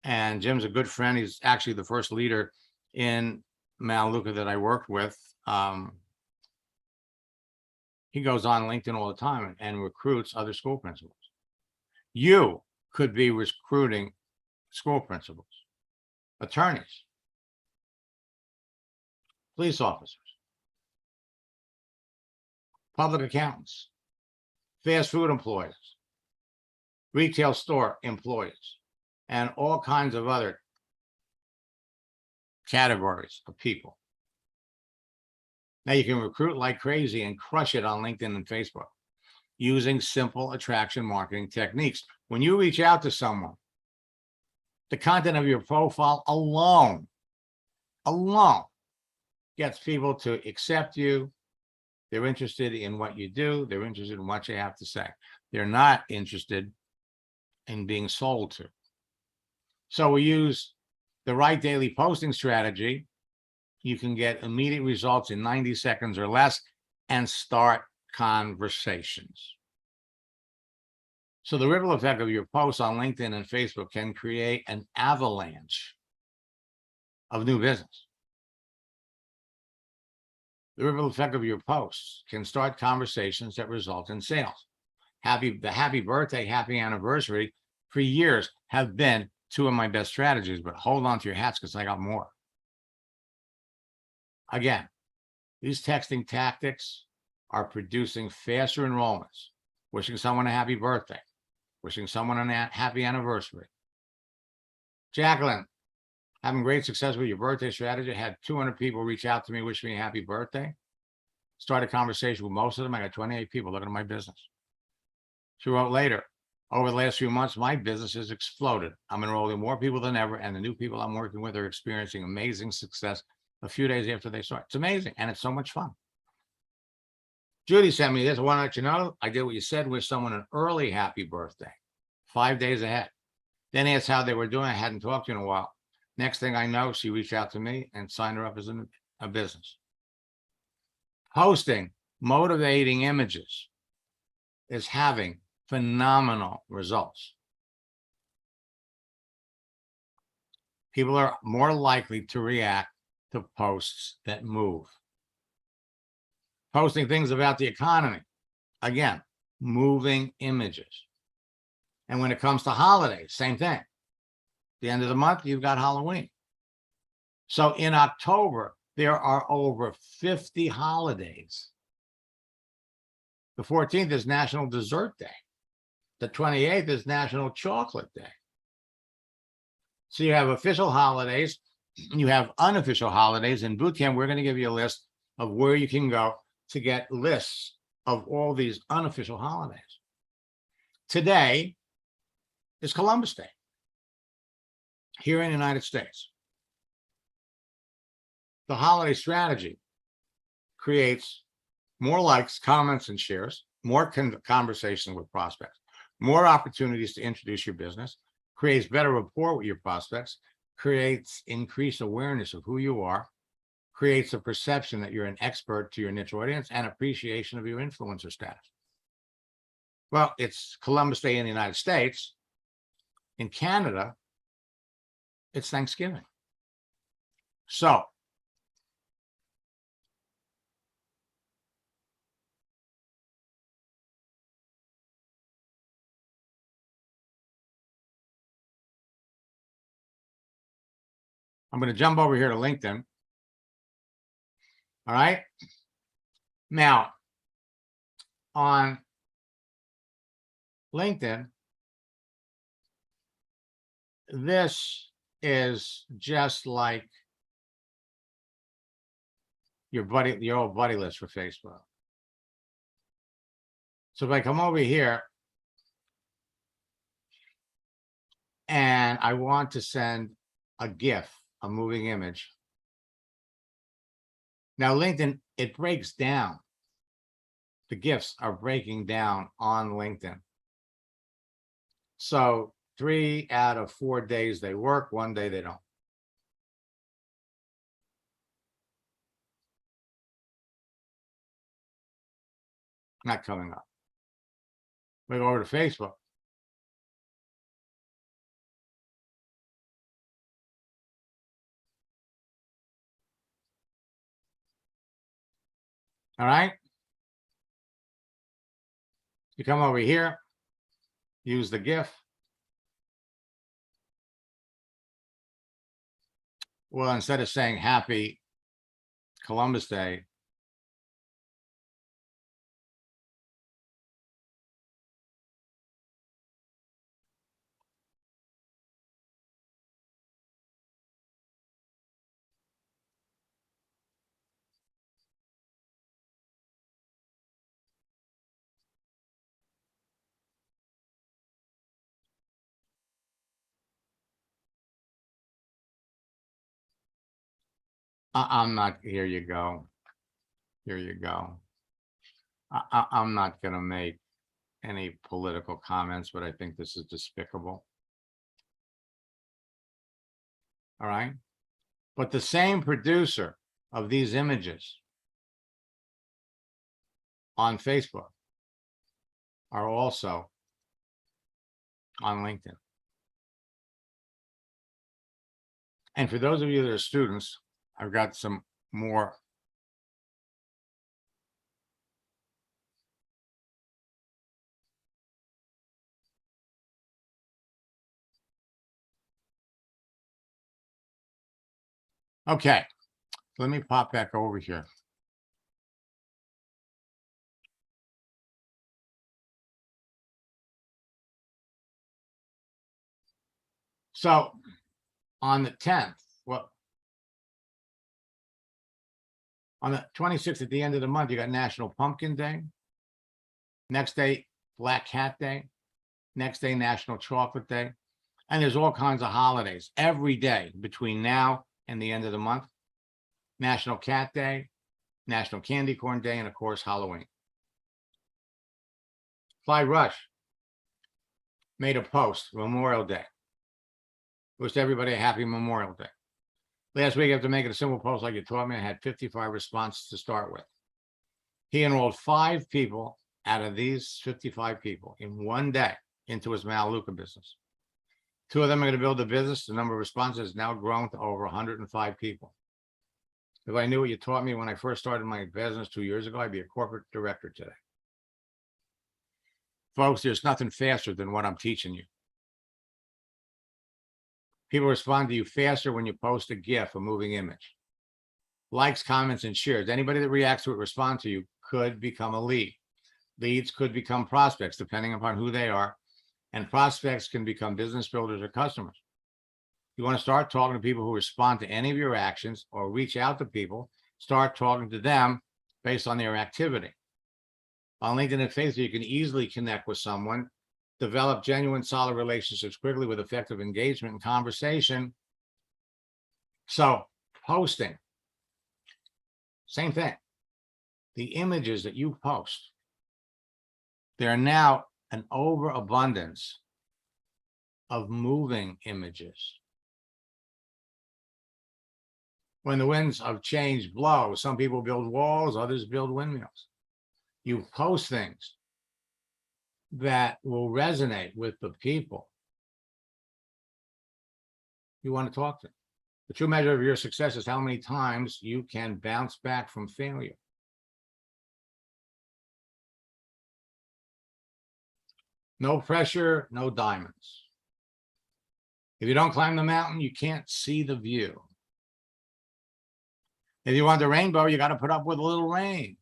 And Jim's a good friend. He's actually the first leader in Melaleuca that I worked with. He goes on LinkedIn all the time and recruits other school principals. You could be recruiting school principals, attorneys, police officers, public accountants, fast food employees, retail store employees, and all kinds of other categories of people. Now you can recruit like crazy and crush it on LinkedIn and Facebook using simple attraction marketing techniques. When you reach out to someone, the content of your profile alone gets people to accept you. They're interested in what you do. They're interested in what you have to say. They're not interested in being sold to. So we use the right daily posting strategy. You can get immediate results in 90 seconds or less and start conversations. So the ripple effect of your posts on LinkedIn and Facebook can create an avalanche of new business. The ripple effect of your posts can start conversations that result in sales. The happy birthday, happy anniversary for years have been 2 of my best strategies, but hold on to your hats because I got more. Again, these texting tactics are producing faster enrollments, wishing someone a happy birthday, wishing someone a happy anniversary. Jacqueline, having great success with your birthday strategy. Had 200 people reach out to me, wish me a happy birthday. Started a conversation with most of them. I got 28 people looking at my business. She wrote later, over the last few months, my business has exploded. I'm enrolling more people than ever, and the new people I'm working with are experiencing amazing success a few days after they saw it. It's amazing, and it's so much fun. Judy sent me this. I want to let you know, I did what you said, wish someone an early happy birthday, 5 days ahead. Then asked how they were doing. I hadn't talked to you in a while. Next thing I know, she reached out to me and signed her up as a business. Posting motivating images is having phenomenal results. People are more likely to react to posts that move. Posting things about the economy, again, moving images. And when it comes to holidays, same thing. The end of the month, you've got Halloween. So in October, there are over 50 holidays. The 14th is National Dessert Day. The 28th is National Chocolate Day. So you have official holidays, you have unofficial holidays. In bootcamp, we're going to give you a list of where you can go to get lists of all these unofficial holidays. Today is Columbus Day here in the United States. The holiday strategy creates more likes, comments, and shares, more conversation with prospects, more opportunities to introduce your business, creates better rapport with your prospects, creates increased awareness of who you are, creates a perception that you're an expert to your niche audience, and appreciation of your influencer status. Well, it's Columbus Day in the United States. In Canada, it's Thanksgiving. So, I'm going to jump over here to LinkedIn. All right. Now, on LinkedIn, this is just like your old buddy list for Facebook. So if I come over here and I want to send a GIF, a moving image. Now, LinkedIn, it breaks down. The GIFs are breaking down on LinkedIn. So 3 out of 4 days they work, 1 day they don't. Not coming up. We go over to Facebook. All right. You come over here, use the GIF. Well, instead of saying happy Columbus Day, I'm not, here you go. Here you go. I'm not going to make any political comments, but I think this is despicable. All right. But the same producer of these images on Facebook are also on LinkedIn. And for those of you that are students, I've got some more. Okay, let me pop back over here. So on the 10th, well, on the 26th at the end of the month, you got National Pumpkin Day. Next day, Black Cat Day. Next day, National Chocolate Day. And there's all kinds of holidays every day between now and the end of the month. National Cat Day, National Candy Corn Day, and of course, Halloween. Clyde Rush made a post, Memorial Day. Wished everybody a happy Memorial Day. Last week, after making a simple post like you taught me, I had 55 responses to start with. He enrolled 5 people out of these 55 people in one day into his Melaleuca business. 2 of them are going to build a business. The number of responses has now grown to over 105 people. If I knew what you taught me when I first started my business 2 years ago, I'd be a corporate director today. Folks, there's nothing faster than what I'm teaching you. People respond to you faster when you post a GIF, a moving image. Likes, comments, and shares. Anybody that reacts to it, respond to you, could become a lead. Leads could become prospects, depending upon who they are. And prospects can become business builders or customers. You want to start talking to people who respond to any of your actions or reach out to people, start talking to them based on their activity. On LinkedIn and Facebook, you can easily connect with someone, develop genuine, solid relationships quickly with effective engagement and conversation. So, posting, same thing. The images that you post, there are now an overabundance of moving images. When the winds of change blow, some people build walls, others build windmills. You post things that will resonate with the people you want to talk to. The true measure of your success is how many times you can bounce back from failure. No pressure, no diamonds. If you don't climb the mountain, you can't see the view. If you want the rainbow, you got to put up with a little rain.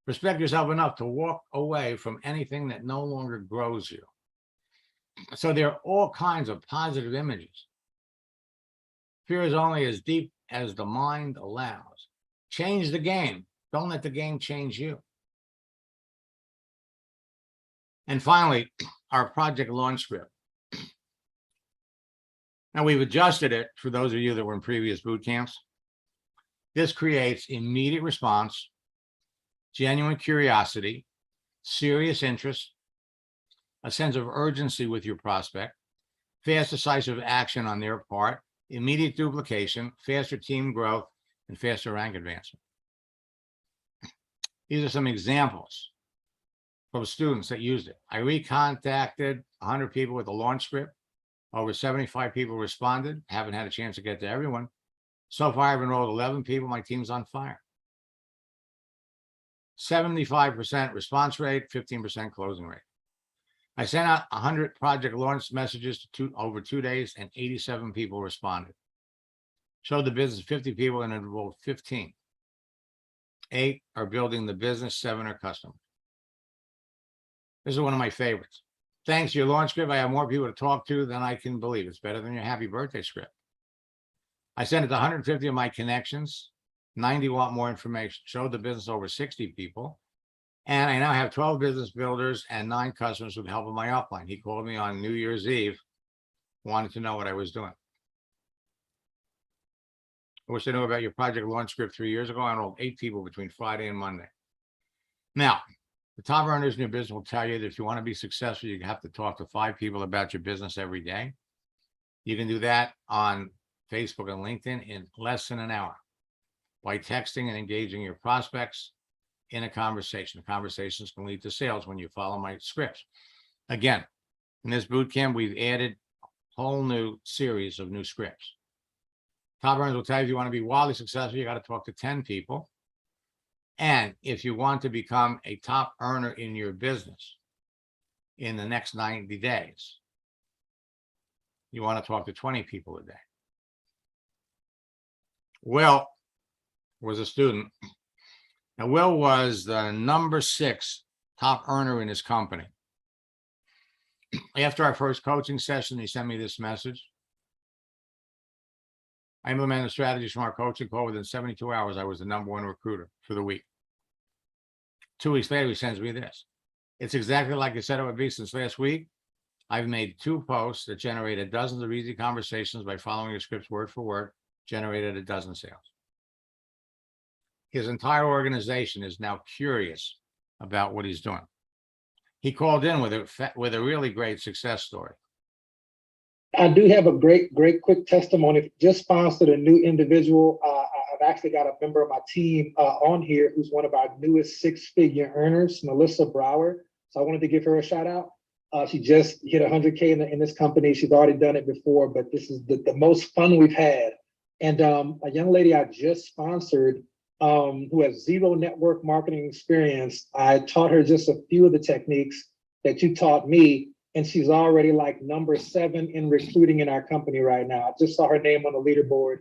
Respect yourself enough to walk away from anything that no longer grows you. So there are all kinds of positive images. Fear is only as deep as the mind allows. Change the game. Don't let the game change you. And finally, our project launch script. Now we've adjusted it for those of you that were in previous boot camps. This creates immediate response, genuine curiosity, serious interest, a sense of urgency with your prospect, fast, decisive action on their part, immediate duplication, faster team growth, and faster rank advancement. These are some examples from students that used it. I recontacted 100 people with the launch script. Over 75 people responded. Haven't had a chance to get to everyone. So far, I've enrolled 11 people. My team's on fire. 75% response rate, 15% closing rate. I sent out 100 project launch messages to over 2 days, and 87 people responded. Showed the business 50 people and enrolled 15. 8 are building the business, 7 are customers. This is one of my favorites. Thanks to your launch script, I have more people to talk to than I can believe. It's better than your happy birthday script. I sent it to 150 of my connections. 90 want more information. Showed the business over 60 people. And I now have 12 business builders and 9 customers with the help of my upline. He called me on New Year's Eve, wanted to know what I was doing. I wish I knew about your project launch script 3 years ago. I enrolled 8 people between Friday and Monday. Now, the top earners in your business will tell you that if you want to be successful, you have to talk to 5 people about your business every day. You can do that on Facebook and LinkedIn in less than an hour by texting and engaging your prospects in a conversation. Conversations can lead to sales when you follow my scripts. Again, in this boot camp, we've added a whole new series of new scripts. Top earners will tell you if you want to be wildly successful, you got to talk to 10 people. And if you want to become a top earner in your business in the next 90 days, you want to talk to 20 people a day. Will was a student. Now, Will was the number 6 top earner in his company. After our first coaching session, he sent me this message. I implemented strategies from our coaching call. Within 72 hours, I was the number 1 recruiter for the week. 2 weeks later, he sends me this. It's exactly like I said it would be. Since last week, I've made 2 posts that generated dozens of easy conversations by following your scripts word for word. generated a dozen sales. His entire organization is now curious about what he's doing. He called in with a really great success story. I do have a great quick testimony. Just sponsored a new individual. I've actually got a member of my team on here who's one of our newest six-figure earners, Melissa Brower. So I wanted to give her a shout out. She just hit 100K in this company. She's already done it before, but this is the most fun we've had. And a young lady I just sponsored who has zero network marketing experience, I taught her just a few of the techniques that you taught me. And she's already like number 7 in recruiting in our company right now. I just saw her name on the leaderboard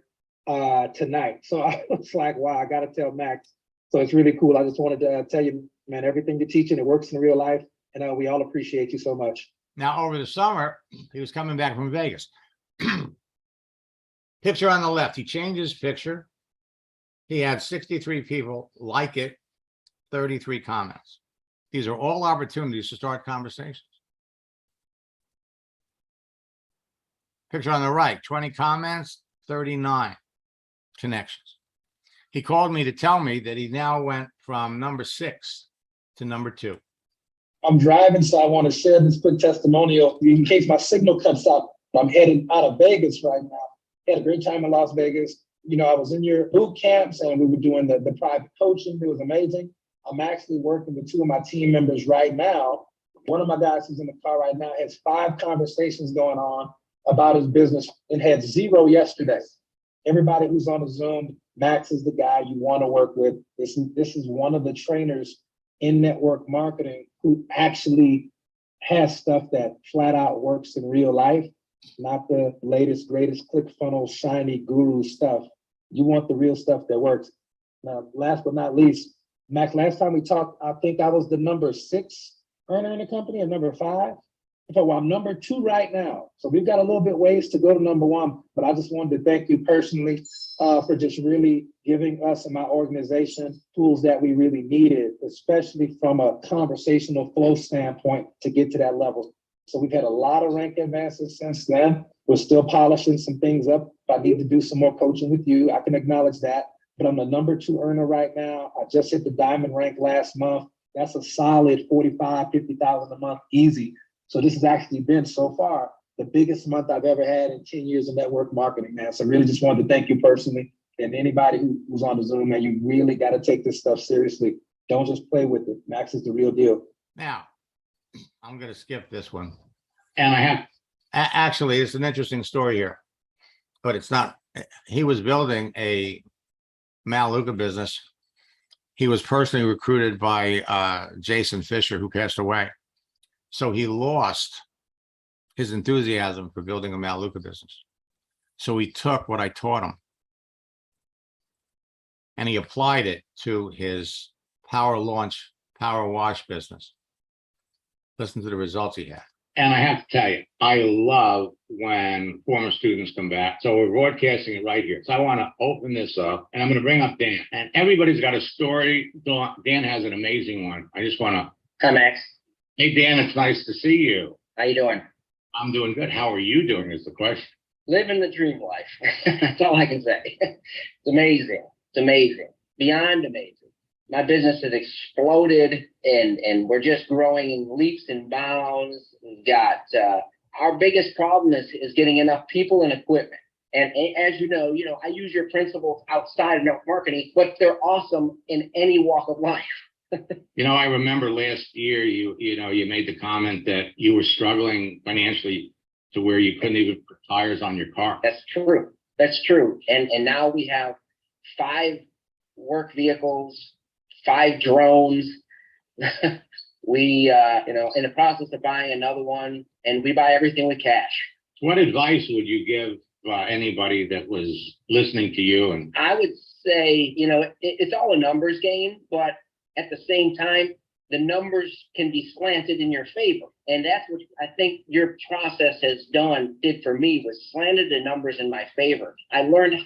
tonight. So I was like, wow, I got to tell Max. So it's really cool. I just wanted to tell you, man, everything you're teaching, it works in real life. And we all appreciate you so much. Now, over the summer, he was coming back from Vegas. Picture on the left, he changed his picture. He had 63 people like it, 33 comments. These are all opportunities to start conversations. Picture on the right, 20 comments, 39 connections. He called me to tell me that he now went from number 6 to number 2. I'm driving, so I want to share this quick testimonial in case my signal cuts out. I'm heading out of Vegas right now. Had a great time in Las Vegas. You know, I was in your boot camps and we were doing the private coaching. It was amazing. I'm actually working with 2 of my team members right now. One of my guys who's in the car right now has 5 conversations going on about his business and had 0 yesterday. Everybody who's on the Zoom, Max is the guy you want to work with. This is one of the trainers in network marketing who actually has stuff that flat out works in real life, not the latest, greatest ClickFunnels, shiny guru stuff. You want the real stuff that works. Now, last but not least, Max, last time we talked, I think I was the number 6 earner in the company and number 5. Well, I'm number 2 right now. So we've got a little bit ways to go to number 1, but I just wanted to thank you personally for just really giving us and my organization tools that we really needed, especially from a conversational flow standpoint to get to that level. So we've had a lot of rank advances since then. We're still polishing some things up. If I need to do some more coaching with you, I can acknowledge that. But I'm the number 2 earner right now. I just hit the diamond rank last month. That's a solid 45, 50,000 a month, easy. So this has actually been so far the biggest month I've ever had in 10 years of network marketing, man. So really just wanted to thank you personally. And anybody who's on the Zoom, man, you really got to take this stuff seriously. Don't just play with it. Max is the real deal. Now, I'm going to skip this one. And I have, Actually, it's an interesting story here, but it's not. He was building a Melaleuca business. He was personally recruited by Jason Fisher, who passed away. So he lost his enthusiasm for building a Melaleuca business. So he took what I taught him and he applied it to his power launch, power wash business. Listen to the results he had. and I have to tell you, I love when former students come back. So we're broadcasting it right here. So I want to open this up and I'm going to bring up Dan. And everybody's got a story. Dan has an amazing one. I just want to. Hi, Max. Hey, Dan, it's nice to see you. How you doing? I'm doing good. How are you doing is the question. Living the dream life. That's all I can say. It's amazing. It's amazing. Beyond amazing. My business has exploded and we're just growing in leaps and bounds. We've got our biggest problem is getting enough people and equipment. And as you know, I use your principles outside of network marketing, but they're awesome in any walk of life. I remember last year you made the comment that you were struggling financially to where you couldn't even put tires on your car. That's true. That's true. And now we have 5 work vehicles, 5 drones. We in the process of buying another one, and we buy everything with cash. What advice would you give anybody that was listening to you? And I would say, it's all a numbers game, but at the same time, the numbers can be slanted in your favor. And that's what I think your process did for me, was slanted the numbers in my favor. I learned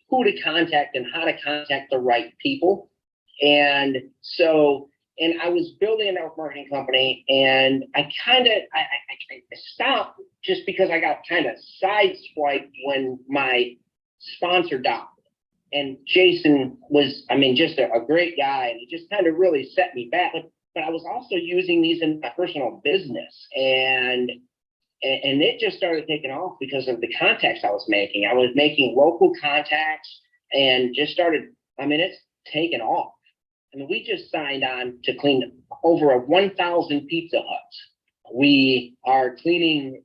who to contact and how to contact the right people. And I was building a network marketing company, and I stopped just because I got kind of sideswiped when my sponsor doctor. And Jason was, I mean, just a great guy, and he just kind of really set me back. But I was also using these in my personal business, and it just started taking off because of the contacts I was making. I was making local contacts and just started, I mean, it's taken off. I mean, we just signed on to clean over 1,000 Pizza Huts. We are cleaning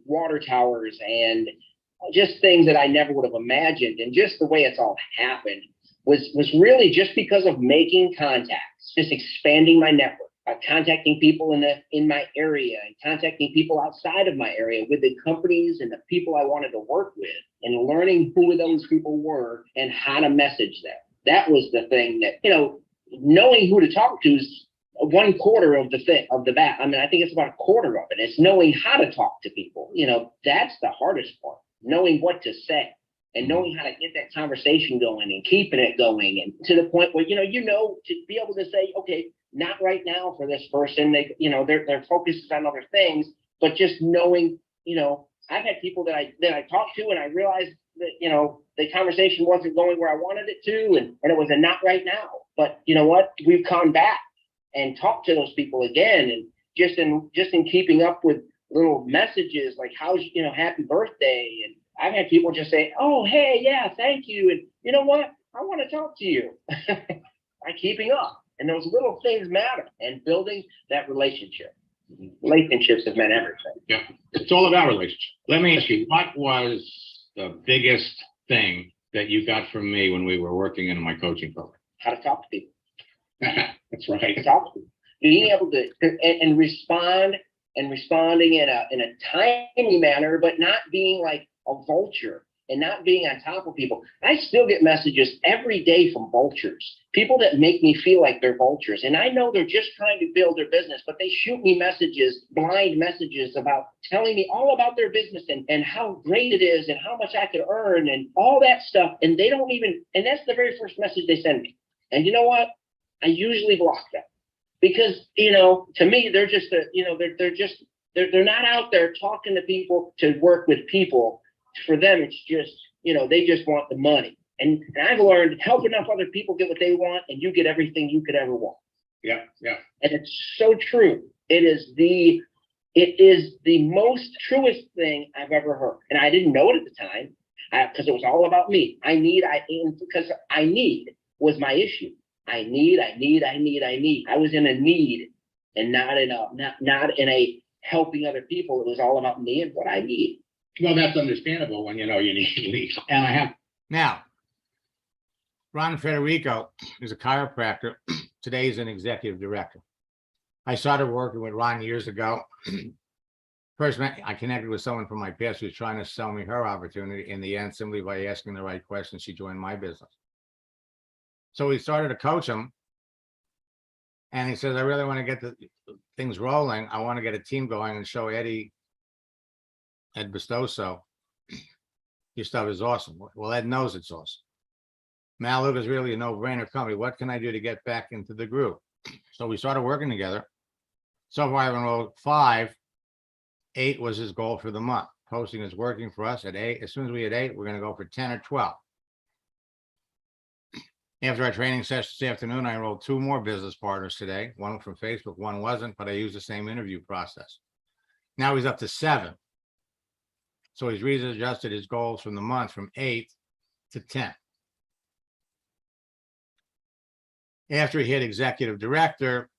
water towers and just things that I never would have imagined. And just the way it's all happened was really just because of making contacts, just expanding my network. Contacting people in my area and contacting people outside of my area with the companies and the people I wanted to work with, and learning who those people were and how to message them. That was the thing that, you know, knowing who to talk to is 1/4 of the bat. I mean, I think it's about 1/4 of it. It's knowing how to talk to people. You know, that's the hardest part, knowing what to say and knowing how to get that conversation going and keeping it going, and to the point where, you know, to be able to say, okay, not right now for this person. They, you know, their focus is on other things, but just knowing, you know, I've had people that I talked to, and I realized that, you know, the conversation wasn't going where I wanted it to, and it was a not right now. But you know what? We've come back and talked to those people again, and just in keeping up with little messages like, how's, you know, happy birthday. And I've had people just say, oh, hey, yeah, thank you. And you know what? I want to talk to you. By keeping up. And those little things matter, and building that relationship. Relationships have meant everything. Yeah, it's all about relationship. Let me ask you, what was the biggest thing that you got from me when we were working in my coaching program? How to talk to people. That's right. Talk to people. Being able to and responding in a timely manner, but not being like a vulture and not being on top of people. I still get messages every day from vultures, people that make me feel like they're vultures. And I know they're just trying to build their business, but they shoot me messages, blind messages, about telling me all about their business and how great it is and how much I could earn and all that stuff. And they don't even, and that's the very first message they send me. And you know what? I usually block them, because, you know, to me, they're just, they're not out there talking to people to work with people. For them, it's just, you know, they just want the money. And I've learned, help enough other people get what they want, and you get everything you could ever want. Yeah, yeah. And it's so true. It is the most truest thing I've ever heard. And I didn't know it at the time, because it was all about me. Because I need was my issue. I need. I was in a need, and not in a helping other people. It was all about me and what I need. Well, that's understandable when you know you need to leave. And I have. Now, Ron Federico is a chiropractor. Today he's an executive director. I started working with Ron years ago. First, I connected with someone from my past who was trying to sell me her opportunity. In the end, simply by asking the right questions, she joined my business. So we started to coach him. And he says, I really want to get the things rolling. I want to get a team going and show Ed Bestoso, your stuff is awesome. Well, Ed knows it's awesome. Melaleuca is really a no-brainer company. What can I do to get back into the group? So we started working together. So far, I've enrolled 5. 8 was his goal for the month. Posting is working for us at 8. As soon as we hit 8, we're going to go for 10 or 12. After our training session this afternoon, I enrolled 2 more business partners today. One from Facebook, one wasn't, but I used the same interview process. Now he's up to 7. So he's readjusted his goals from the month from 8 to 10. After he hit executive director,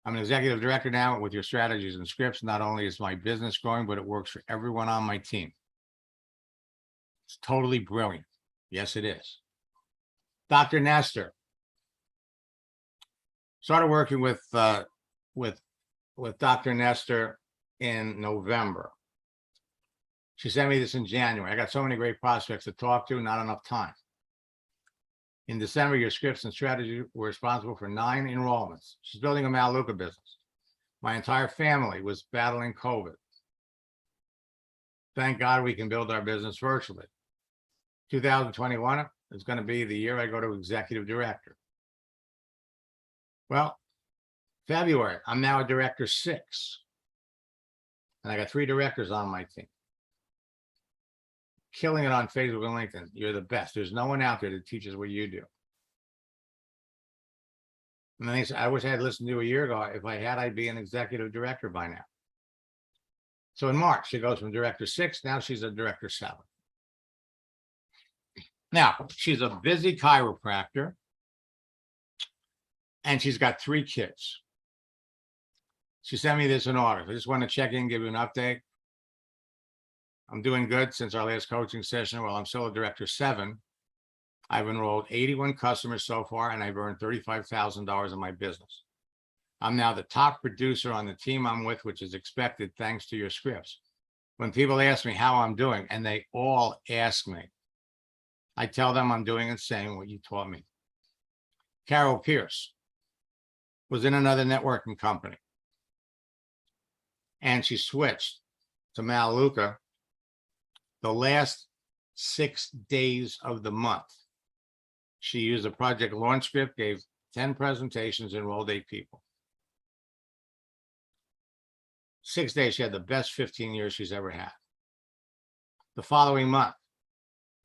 I'm an executive director now with your strategies and scripts. Not only is my business growing, but it works for everyone on my team. It's totally brilliant. Yes, it is. Dr. Nestor. Started working with Dr. Nestor in November. She sent me this in January. I got so many great prospects to talk to, not enough time. In December, your scripts and strategy were responsible for 9 enrollments. She's building a Melaleuca business. My entire family was battling COVID. Thank God we can build our business virtually. 2021 is going to be the year I go to executive director. Well, February, I'm now a director 6. And I got 3 directors on my team. killing it on Facebook and LinkedIn. You're the best. There's no one out there that teaches what you do. And then they said, I wish I had listened to you a year ago. If I had, I'd be an executive director by now. So in March, she goes from director 6. Now she's a director 7. Now she's a busy chiropractor. And she's got 3 kids. She sent me this in August. I just want to check in, give you an update. I'm doing good since our last coaching session. While I'm still a director 7, I've enrolled 81 customers so far, and I've earned $35,000 in my business. I'm now the top producer on the team I'm with, which is expected thanks to your scripts. When people ask me how I'm doing, and they all ask me, I tell them I'm doing and saying what you taught me. Carol Pierce was in another networking company, and she switched to Melaleuca the last 6 days of the month. She used a project launch script, gave 10 presentations, enrolled 8 people. 6 days, she had the best 15 years she's ever had. The following month,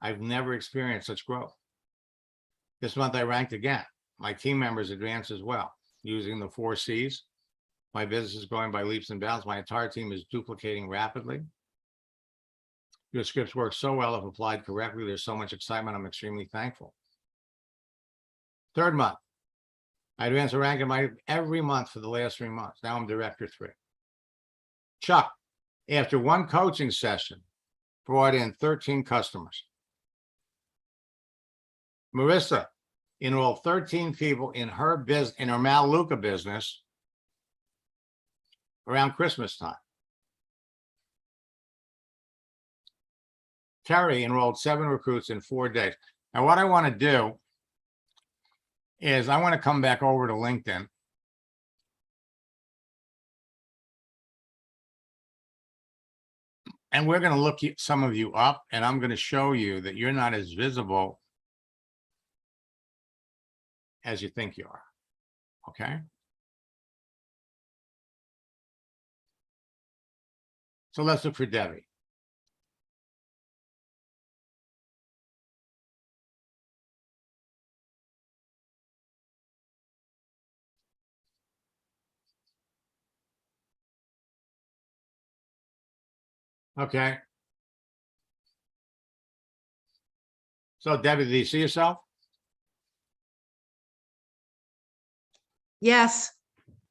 I've never experienced such growth. This month I ranked again. My team members advanced as well, using the 4 C's. My business is growing by leaps and bounds. My entire team is duplicating rapidly. Your scripts work so well if applied correctly. There's so much excitement. I'm extremely thankful. 3rd month, I advanced a rank in my every month for the last 3 months. Now I'm director 3. Chuck, after 1 coaching session, brought in 13 customers. Marissa enrolled 13 people in her business, in her Melaleuca business, around Christmas time. Terry enrolled 7 recruits in 4 days. Now, what I want to do is I want to come back over to LinkedIn. And we're going to look some of you up, and I'm going to show you that you're not as visible as you think you are. Okay? So let's look for Debbie. Okay. So Debbie, do you see yourself? Yes,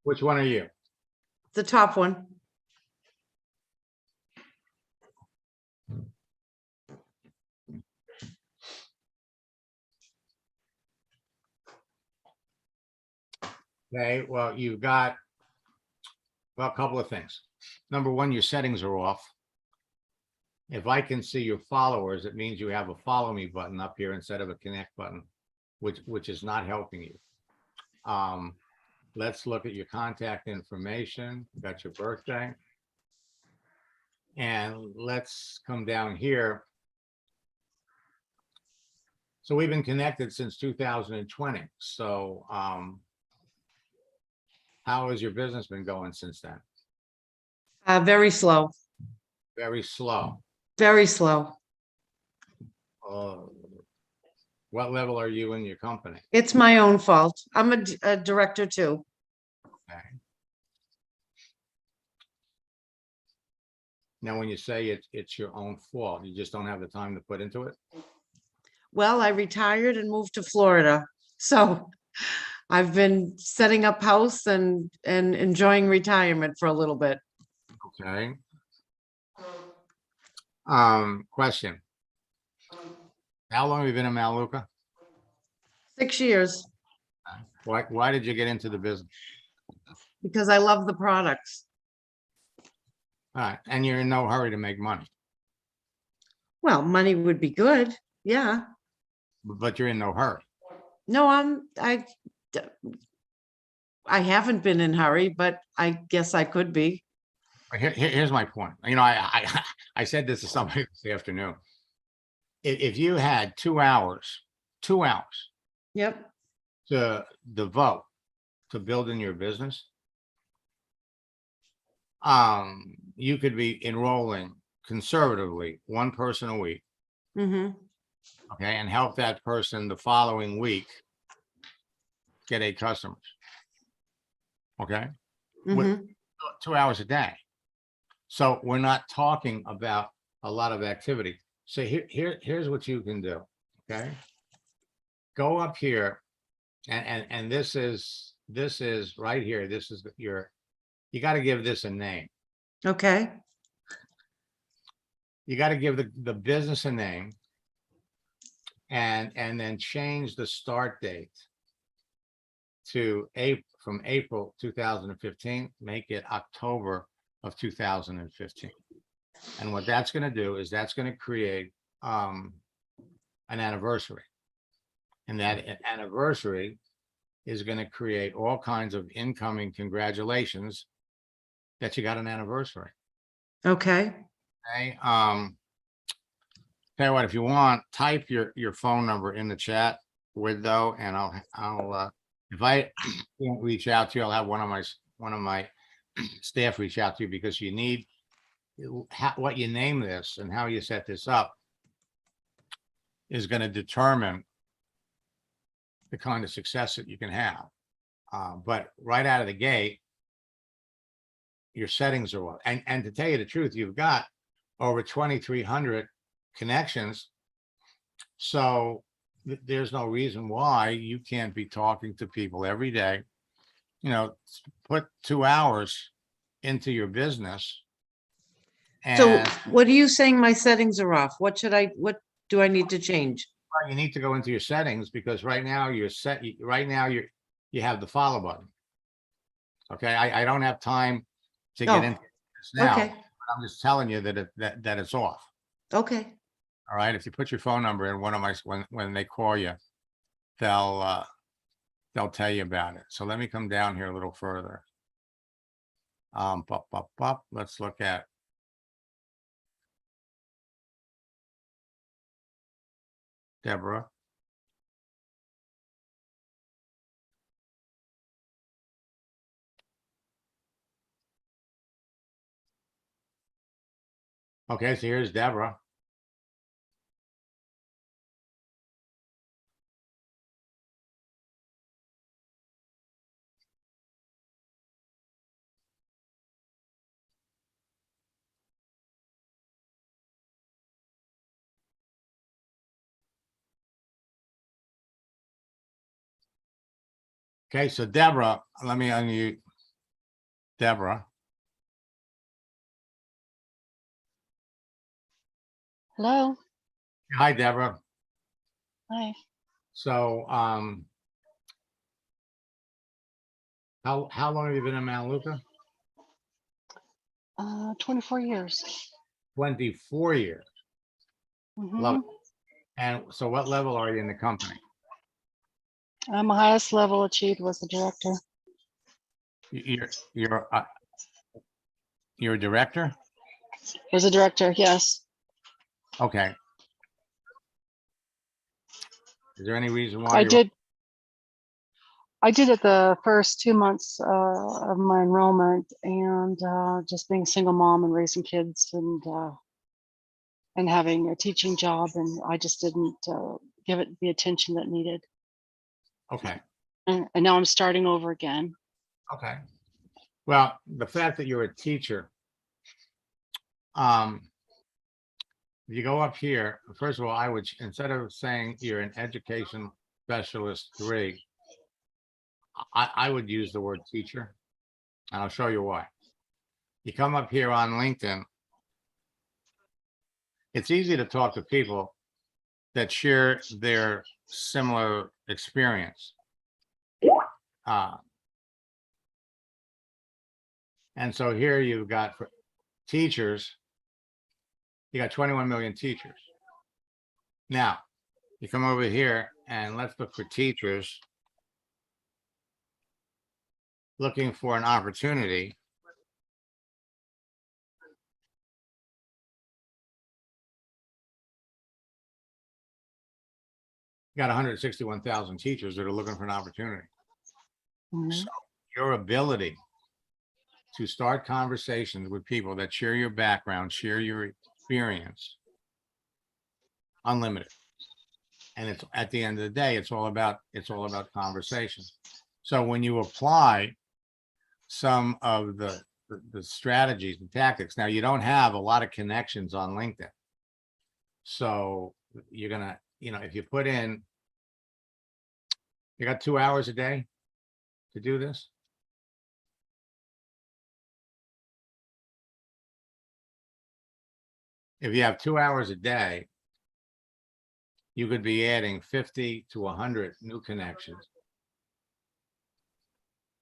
Which one are you? the top one. Okay, well, you've got, well, a couple of things. Number one, your settings are off. If I can see your followers, it means you have a follow me button up here instead of a connect button, which is not helping you. Let's look at your contact information. You got your birthday. And let's come down here. So we've been connected since 2020. So how has your business been going since then? Very slow, Very slow. very slow. What level are you in your company? It's my own fault. I'm a director too. Okay. Now, when you say it's your own fault, you just don't have the time to put into it? Well, I retired and moved to Florida. So I've been setting up house and enjoying retirement for a little bit. Okay. Question. How long have you been in Melaleuca? 6 years, Why did you get into the business? because I love the products. All right, and you're in no hurry to make money, Well, money would be good. Yeah. but you're in no hurry. No, I haven't been in hurry, but I guess I could be. Here's my point. You know, I said this to somebody this afternoon. If you had 2 hours Yep. to devote to building your business, you could be enrolling conservatively 1 person a week Mm-hmm. okay, and help that person the following week get 8 customers. Okay, with Mm-hmm. 2 hours a day. So we're not talking about a lot of activity. So here's what you can do. Okay, go up here, and this is right here. This is you got to give this a name. Okay. You got to give the business a name, and then change the start date to from April 2015, make it October of 2015. And what that's going to do is that's going to create an anniversary. And that anniversary is going to create all kinds of incoming congratulations that you got an anniversary. Okay. Okay. Tell you what, if you want, type your phone number in the chat window, and I'll if I can't reach out to you, I'll have one of my staff reach out to you, because you need what you name this and how you set this up is going to determine the kind of success that you can have. But right out of the gate, your settings are what, and to tell you the truth, you've got over 2,300 connections. So there's no reason why you can't be talking to people every day. You know, put 2 hours into your business. So And what are you saying my settings are off? What do I need to change? you need to go into your settings, because right now you're set. Right now you have the follow button. Okay, I don't have time to get into this now. Okay. But I'm just telling you that it's off. Okay. All right. If you put your phone number in, one of my when they call you, they'll tell you about it. So let me come down here a little further. Let's look at. Deborah. Okay, so here's Deborah. Okay, so Deborah, let me unmute Deborah. Hello. Hi, Deborah. Hi. So, how long have you been in Melaleuca? 24 years. 24 years. Love Mhm. it. And so what level are you in the company? My highest level achieved was the director. You're a director? Was a director, yes. Okay. Is there any reason why I you're did it the first 2 months of my enrollment, and just being a single mom and raising kids and having a teaching job, and I just didn't give it the attention that needed. okay? And now I'm starting over again. Okay. Well, the fact that you're a teacher, if you go up here, first of all, I would, instead of saying you're an education specialist 3, I would use the word teacher, and I'll show you why. You come up here on LinkedIn, it's easy to talk to people that share their similar experience. And so here you've got for teachers, you got 21 million teachers. Now, you come over here and let's look for teachers looking for an opportunity. You got 161,000 teachers that are looking for an opportunity. Mhm. So your ability to start conversations with people that share your background, share your experience, unlimited. And it's at the end of the day, it's all about conversation. So when you apply some of the strategies and tactics, now you don't have a lot of connections on LinkedIn. So you're gonna, if you put in, you got 2 hours a day to do this. If you have 2 hours a day, you could be adding 50 to 100 new connections.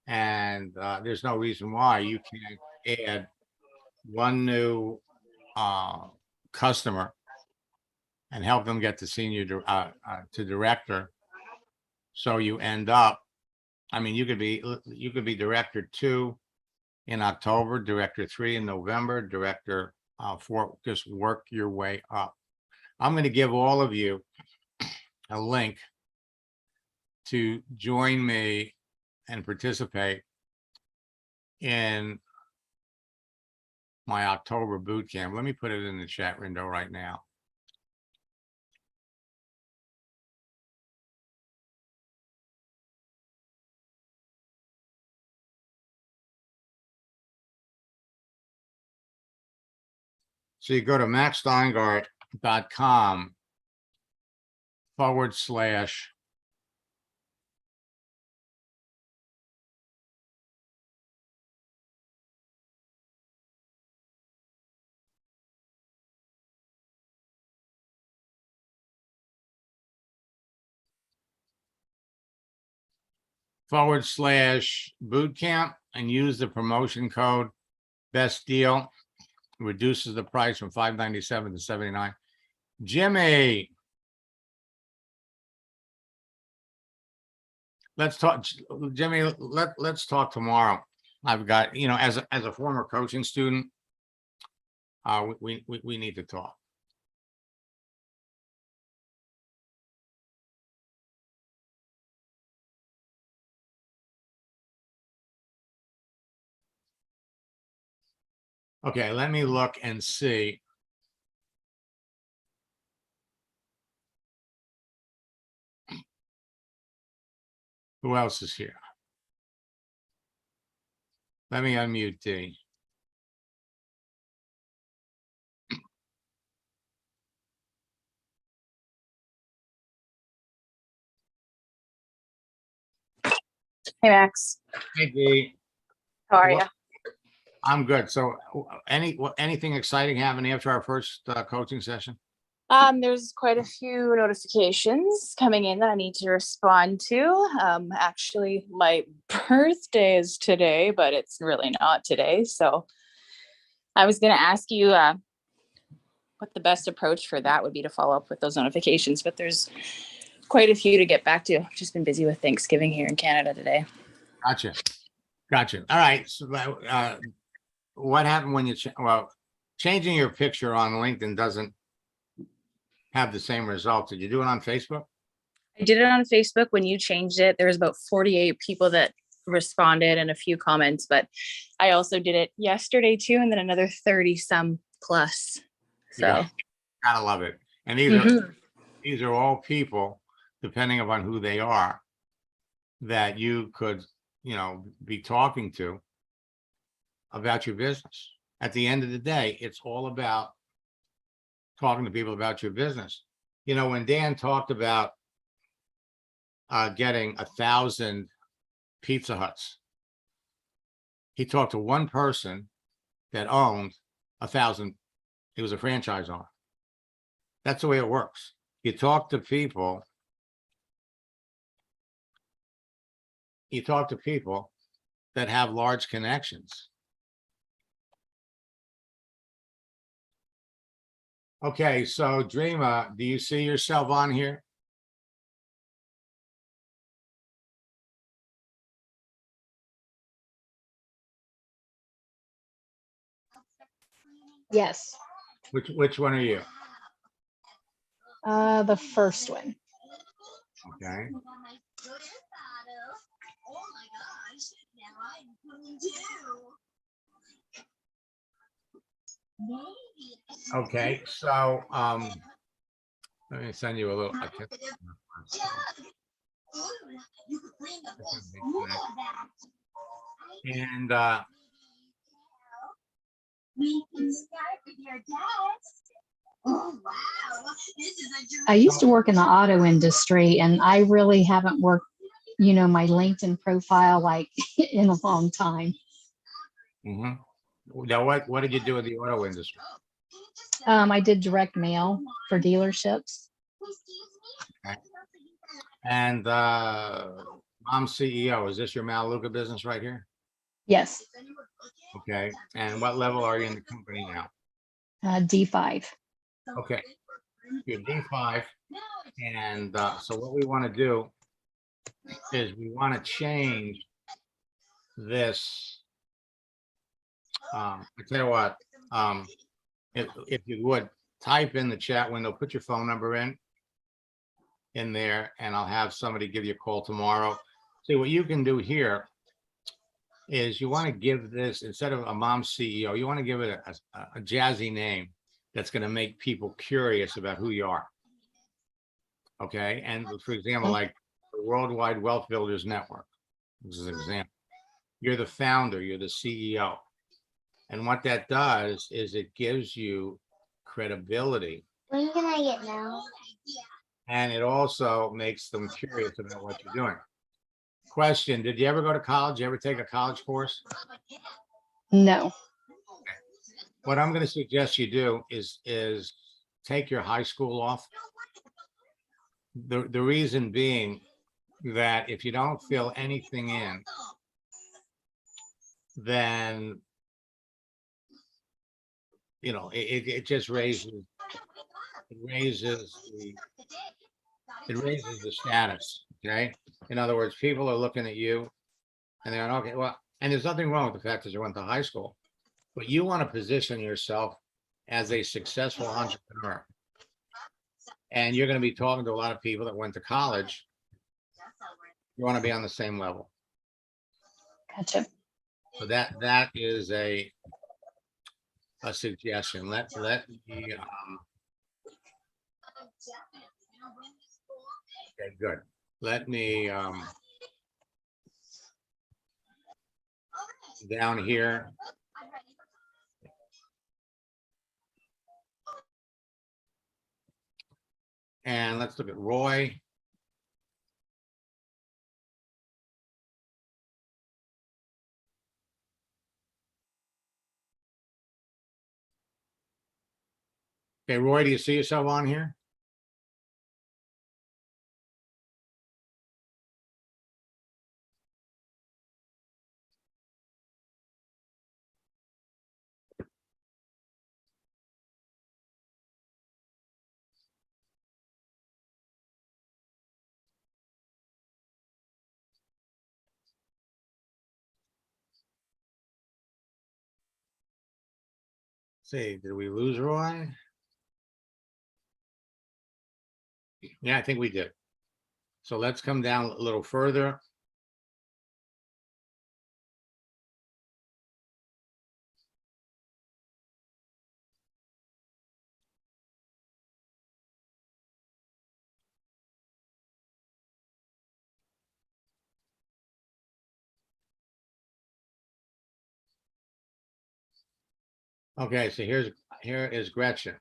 And there's no reason why you can't add one new customer and help them get to senior to director. So you end up, I mean, you could be director 2 in October, director 3 in November, director 4, just work your way up. I'm going to give all of you a link to join me and participate in my October boot camp. Let me put it in the chat window right now. So you go to maxsteingart.com / /boot camp and use the promotion code best deal. Reduces the price from $597 to $79. Jimmy, let's talk. Jimmy, let's talk tomorrow. I've got, as a former coaching student, we need to talk. Okay, let me look and see. Who else is here? Let me unmute D. Hey, Max. Hey, D. How are you? I'm good. So anything exciting happening after our first coaching session? There's quite a few notifications coming in that I need to respond to. Actually, my birthday is today, but it's really not today. So I was going to ask you what the best approach for that would be to follow up with those notifications, but there's quite a few to get back to. I've just been busy with Thanksgiving here in Canada today. Gotcha. All right. So what happened when you changing your picture on LinkedIn doesn't have the same results? Did you do it on Facebook? I did it on Facebook. When you changed it, there was about 48 people that responded and a few comments, but I also did it yesterday too, and then another 30 some plus. So Yeah, gotta love it. And these are all people, depending upon who they are, that you could be talking to about your business. At the end of the day, it's all about talking to people about your business. When Dan talked about getting 1,000 Pizza Huts, he talked to one person that owned 1,000. He was a franchise owner. That's the way it works. You talk to people. You talk to people that have large connections. Okay, so Dreama, do you see yourself on here? Yes. Which one are you? The first one. Okay. Okay, so Let me send you a little. And I used to work in the auto industry and I really haven't worked, my LinkedIn profile like in a long time. mhm. Now, what did you do in the auto industry? I did direct mail for dealerships. And Mom CEO, is this your Melaleuca business right here? Yes, Okay. And what level are you in the company now? D5. Okay. You're D5. And so what we want to do is we want to change this. I tell you what, if you would type in the chat window, put your phone number in there, and I'll have somebody give you a call tomorrow. See, what you can do here is you want to give this, instead of a mom CEO, you want to give it a jazzy name that's going to make people curious about who you are. Okay. And for example, like the Worldwide Wealth Builders Network, this is an example. You're the founder, you're the CEO. And what that does is it gives you credibility. When can I get now? And it also makes them curious about what you're doing. Question, did you ever go to college? You ever take a college course? No. What I'm going to suggest you do is take your high school off. The reason being that if you don't fill anything in, then it just raises the status. Okay. In other words, people are looking at you and they're okay. Well, and there's nothing wrong with the fact that you went to high school, but you want to position yourself as a successful entrepreneur. And you're going to be talking to a lot of people that went to college. You want to be on the same level. Gotcha. So that is a suggestion. Let me okay, good. Let me down here. And let's look at Roy. Okay, Roy, do you see yourself on here? See, did we lose Roy? Yeah, I think we did. So let's come down a little further. Okay, so here is Gretchen.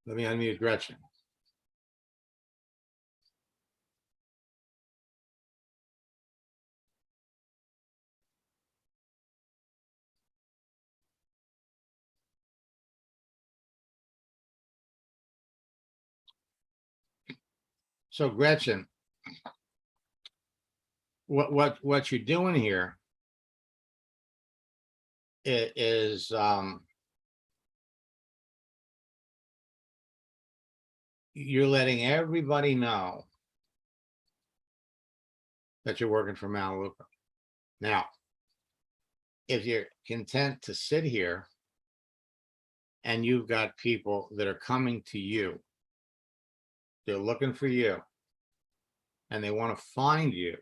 Let me unmute Gretchen. So Gretchen, what you're doing here is you're letting everybody know that you're working for Melaleuca. Now, if you're content to sit here and you've got people that are coming to you They're looking for you. And they want to find you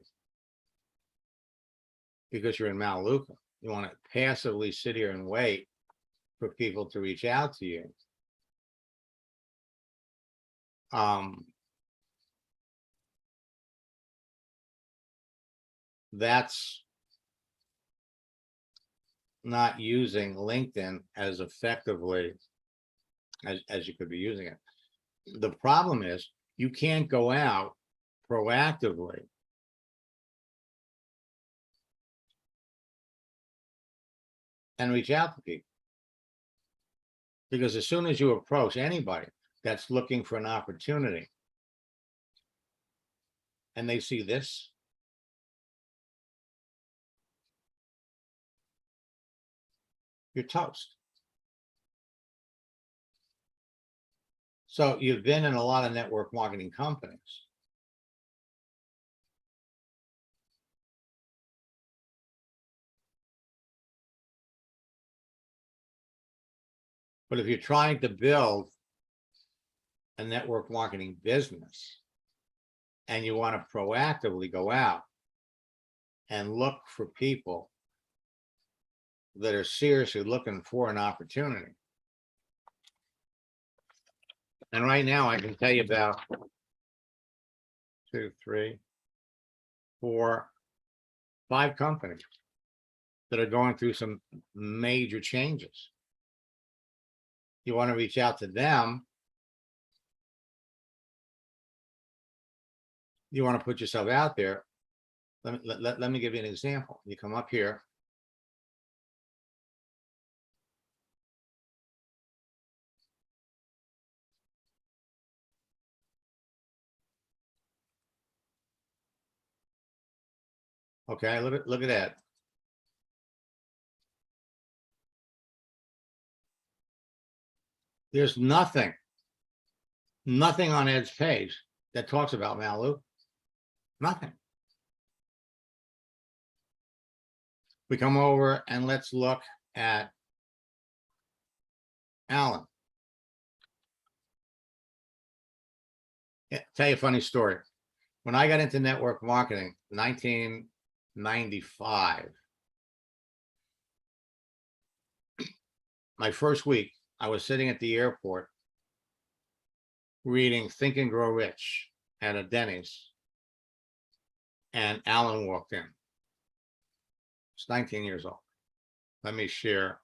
because you're in Melaleuca. You want to passively sit here and wait for people to reach out to you. That's not using LinkedIn as effectively as you could be using it. The problem is you can't go out proactively and reach out to people. Because as soon as you approach anybody that's looking for an opportunity and they see this, you're toast. So you've been in a lot of network marketing companies. But if you're trying to build a network marketing business and you want to proactively go out and look for people that are seriously looking for an opportunity. And right now I can tell you about 2, 3, 4, 5 companies that are going through some major changes. You want to reach out to them. You want to put yourself out there. Let me give you an example. You come up here. Okay, look at that. There's nothing on Ed's page that talks about Melaleuca. Nothing. We come over and let's look at Alan. Yeah, tell you a funny story. When I got into network marketing, 1995, my first week, I was sitting at the airport reading Think and Grow Rich at a Denny's, and Alan walked in. He's 19 years old. Let me share.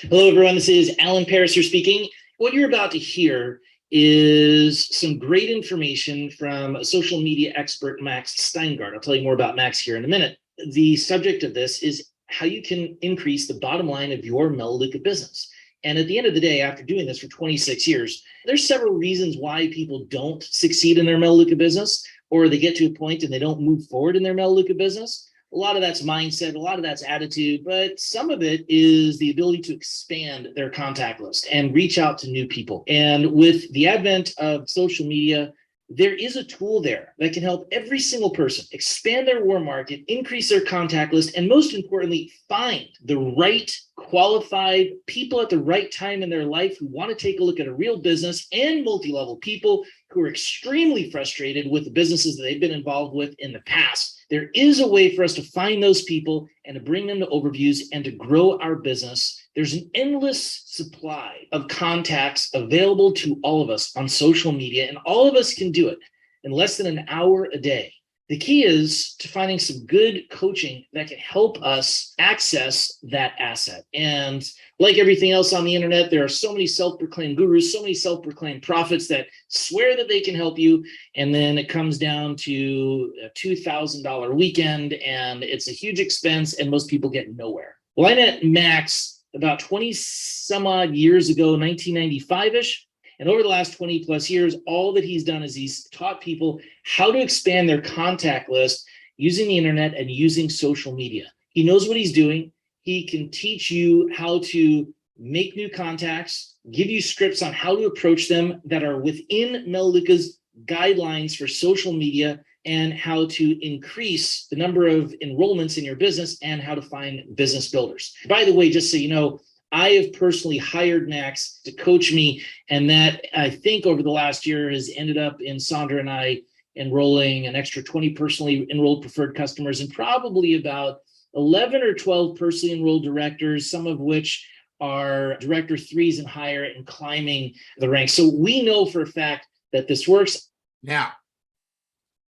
Hello, everyone. This is Alan Pariser speaking. What you're about to hear is some great information from social media expert Max Steingart. I'll tell you more about Max here in a minute. The subject of this is how you can increase the bottom line of your Melaleuca business. And at the end of the day, after doing this for 26 years, there's several reasons why people don't succeed in their Melaleuca business, or they get to a point and they don't move forward in their Melaleuca business. A lot of that's mindset, a lot of that's attitude, but some of it is the ability to expand their contact list and reach out to new people. And with the advent of social media, there is a tool there that can help every single person expand their warm market, increase their contact list, and most importantly, find the right qualified people at the right time in their life who want to take a look at a real business, and multi-level people who are extremely frustrated with the businesses that they've been involved with in the past. There is a way for us to find those people and to bring them to overviews and to grow our business. There's an endless supply of contacts available to all of us on social media, and all of us can do it in less than an hour a day. The key is to finding some good coaching that can help us access that asset. And like everything else on the internet, there are so many self-proclaimed gurus, so many self-proclaimed prophets that swear that they can help you. And then it comes down to a $2,000 weekend, and it's a huge expense, and most people get nowhere. Well, I met Max about 20 some odd years ago, 1995-ish. And over the last 20 plus years, all that he's done is he's taught people how to expand their contact list using the internet and using social media. He knows what he's doing. He can teach you how to make new contacts, give you scripts on how to approach them that are within Melaleuca's guidelines for social media, and how to increase the number of enrollments in your business, and how to find business builders. By the way, just so you know, I have personally hired Max to coach me, and that I think over the last year has ended up in Sandra and I enrolling an extra 20 personally enrolled preferred customers and probably about 11 or 12 personally enrolled directors, some of which are director 3s and higher and climbing the ranks. So we know for a fact that this works. Now,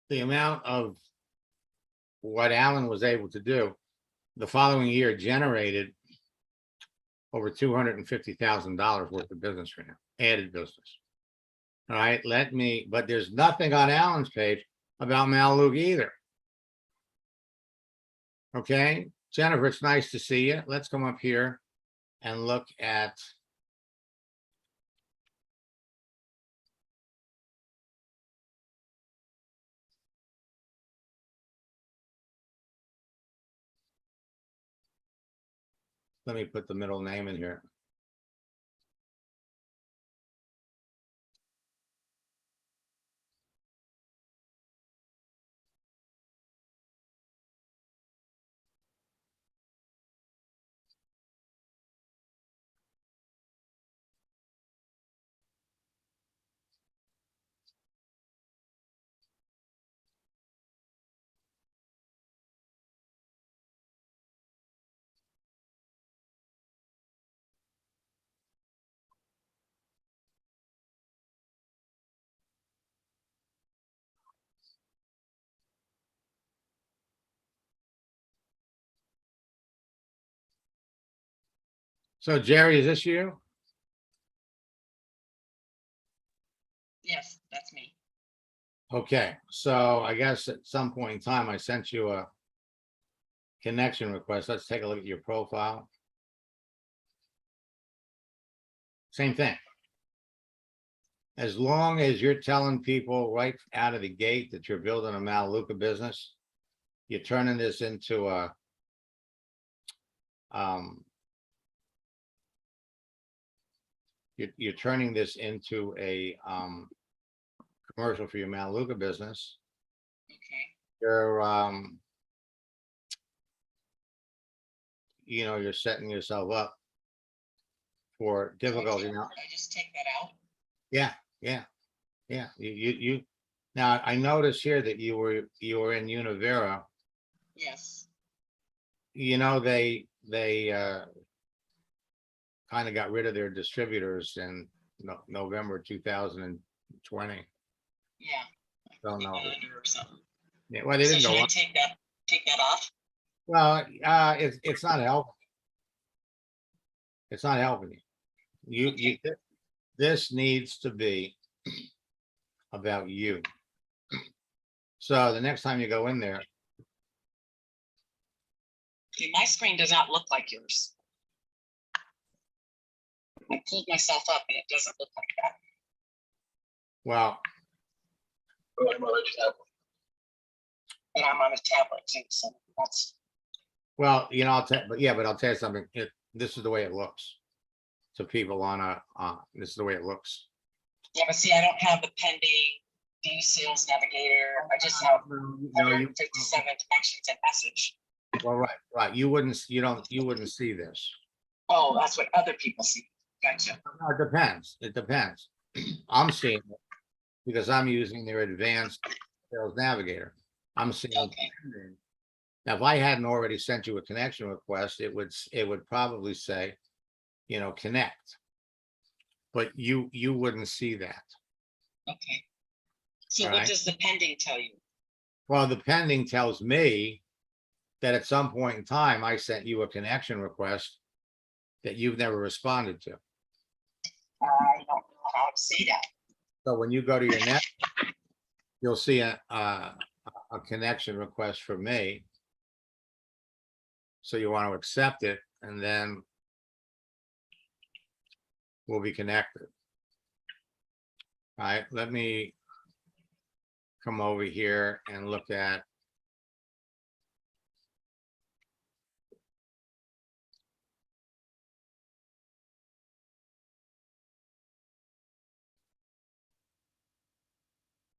the amount of what Alan was able to do the following year generated over $250,000 worth of business for him, added business. All right, but there's nothing on Alan's page about Melaleuca either. Okay, Jennifer, it's nice to see you. Let's come up here and look at let me put the middle name in here. So Jerry, is this you? Yes, that's me. Okay, so I guess at some point in time, I sent you a connection request. Let's take a look at your profile. Same thing. As long as you're telling people right out of the gate that you're building a Melaleuca business, you're turning this into a you're turning this into a commercial for your Melaleuca business. Okay. You're you're setting yourself up for difficulty now. I just take that out. Yeah. You now I noticed here that you were in Univera. Yes. They kind of got rid of their distributors in November 2020. Yeah. Don't know. Under or something. Yeah, well, they didn't So go should I on. take that off? Well, it's not helping. It's not helping you. This needs to be about you. So the next time you go in there, Okay, my screen does not look like yours. I pulled myself up and it doesn't look like that. well, But I'm on a tablet too, so that's. well, I'll tell, but I'll tell you something. This is the way it looks to people on this is the way it looks. Yeah, but see, I don't have the pending view sales navigator. I just have 157 connections and message. Well, right. You wouldn't see this. Oh, that's what other people see. Gotcha. No, it depends. It depends. I'm seeing it because I'm using their advanced sales navigator. I'm seeing. Okay. Now, if I hadn't already sent you a connection request, it would probably say, connect. But you wouldn't see that. Okay. So All what right. does the pending tell you? Well, the pending tells me that at some point in time, I sent you a connection request that you've never responded to. I don't know how to see that. So when you go to your net, you'll see a connection request from me. So you want to accept it, and then we'll be connected. All right, let me come over here and look at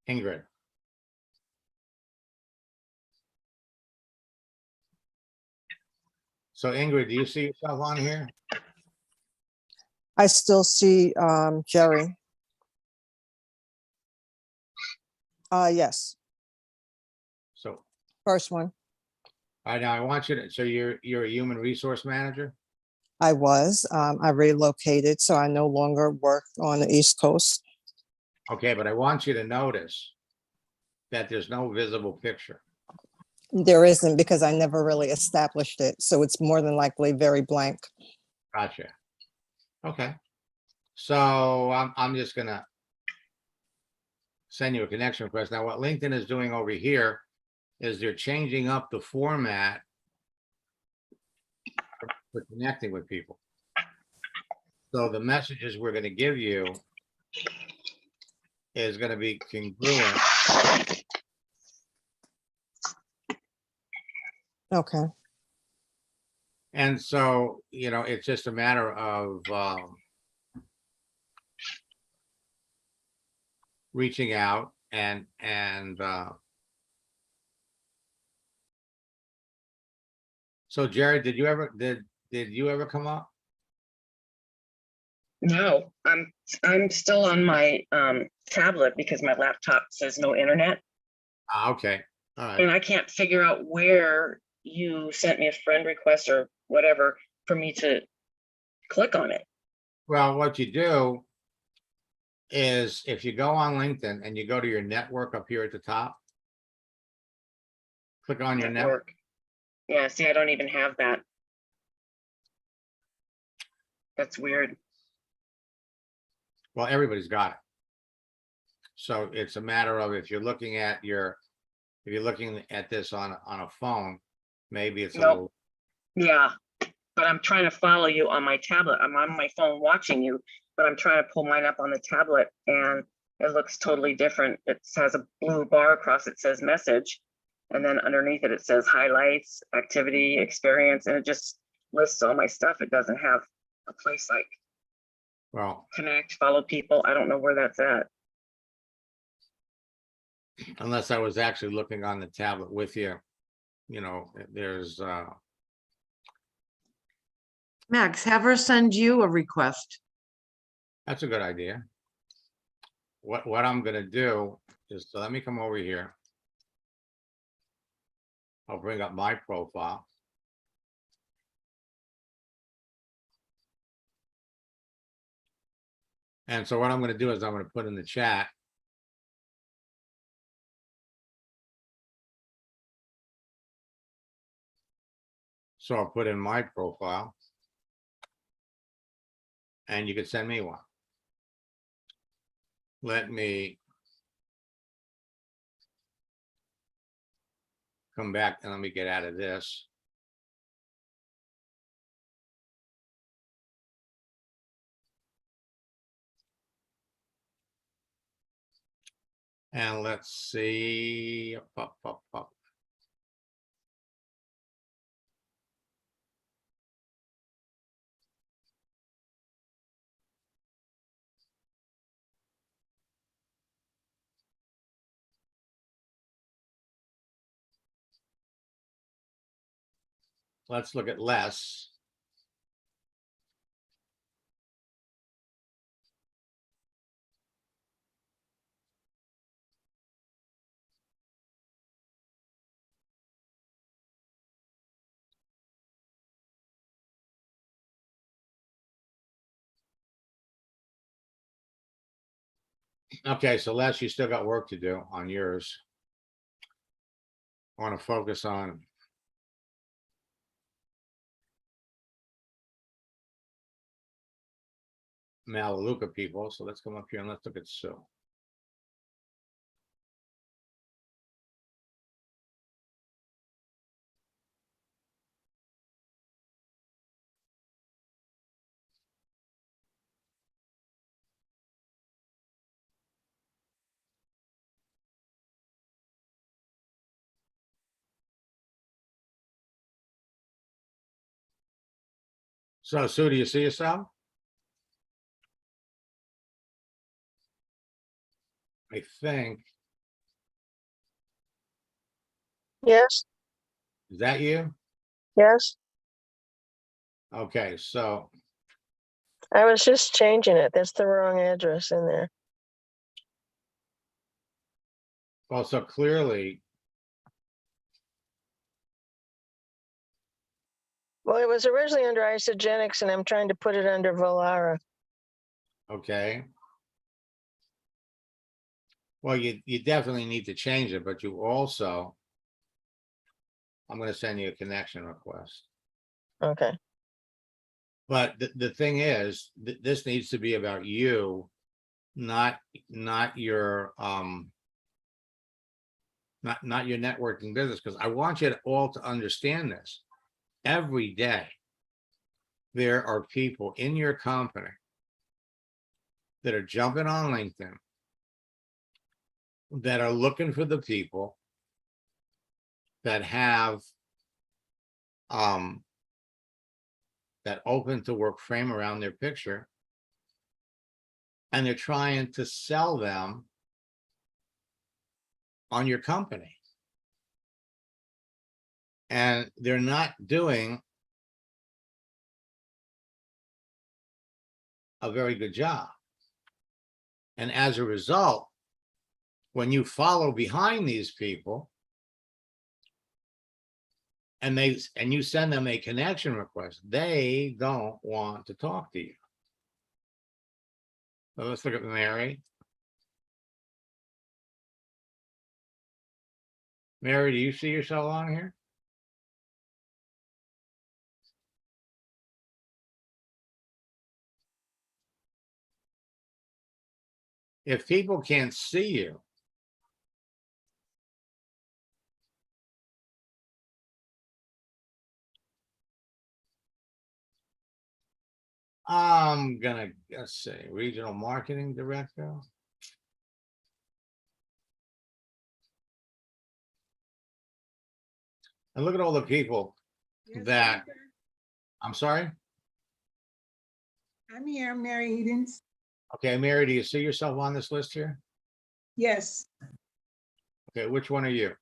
Ingrid. So Ingrid, do you see yourself on here? I still see Jerry. Yes, So, first one. all right, now I want you to, so you're a human resource manager? I was. I relocated, so I no longer work on the East Coast. Okay, but I want you to notice that there's no visible picture. There isn't because I never really established it, so it's more than likely very blank. Gotcha. Okay. So I'm just gonna send you a connection request. Now, what LinkedIn is doing over here is they're changing up the format for connecting with people. So the messages we're gonna give you is gonna be congruent. Okay. And so, it's just a matter of reaching out and so Jared, did you ever come up? No, I'm still on my tablet because my laptop says no internet, Okay. All right. and I can't figure out where you sent me a friend request or whatever for me to click on it. Well, what you do is if you go on LinkedIn and you go to your network up here at the top, click on your network. Yeah, see, I don't even have that. That's weird. Well, everybody's got it. So it's a matter of if you're looking at this on a phone, maybe it's a Nope. little, Yeah, but I'm trying to follow you on my tablet. I'm on my phone watching you, but I'm trying to pull mine up on the tablet and it looks totally different. It has a blue bar across it says message. And then underneath it, it says highlights, activity, experience, and it just lists all my stuff. It doesn't have a place like well, connect, follow people. I don't know where that's at. unless I was actually looking on the tablet with you, there's Max, have her send you a request. that's a good idea. What I'm gonna do is, so let me come over here. I'll bring up my profile. And so what I'm gonna do is I'm gonna put in the chat. So I'll put in my profile. And you could send me one. Let me come back and let me get out of this. And let's see. Up. Let's look at less. Okay, so Les, you still got work to do on yours. I want to focus on Melaleuca people. So let's come up here and let's look at Sue. So Sue, do you see yourself? I think, Yes, is that you? yes. Okay, so I was just changing it. That's the wrong address in there. Well, so clearly, Well, it was originally under Isagenix and I'm trying to put it under Volara. okay. Well, you definitely need to change it, but you also, I'm gonna send you a connection request. Okay. But the thing is, this needs to be about you, not your not your networking business, because I want you all to understand this. Every day, there are people in your company that are jumping on LinkedIn that are looking for the people that have that open to work frame around their picture, and they're trying to sell them on your company. And they're not doing a very good job. And as a result, when you follow behind these people and you send them a connection request, they don't want to talk to you. So let's look at Mary. Mary, do you see yourself on here? If people can't see you, I'm gonna, let's see, regional marketing director. And look at all the people that, I'm sorry? I'm here, Mary Edens. Okay, Mary, do you see yourself on this list here? Yes, Okay, which one are you?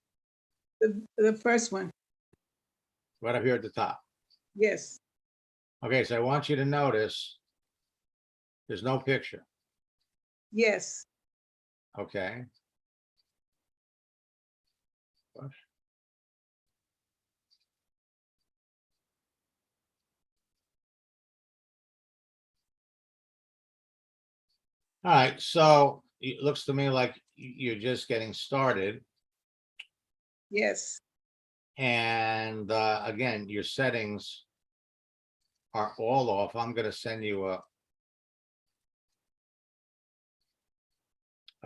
the first one. Right up here at the top. Yes, Okay, so I want you to notice there's no picture. yes. Okay. All right, so it looks to me like you're just getting started. Yes. And again, your settings are all off. I'm going to send you a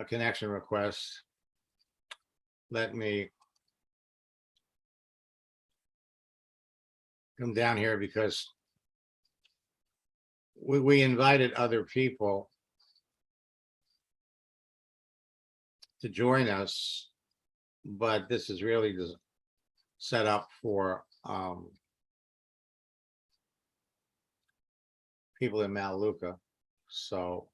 connection request. Let me come down here because we invited other people to join us, but this is really set up for people in Melaleuca. So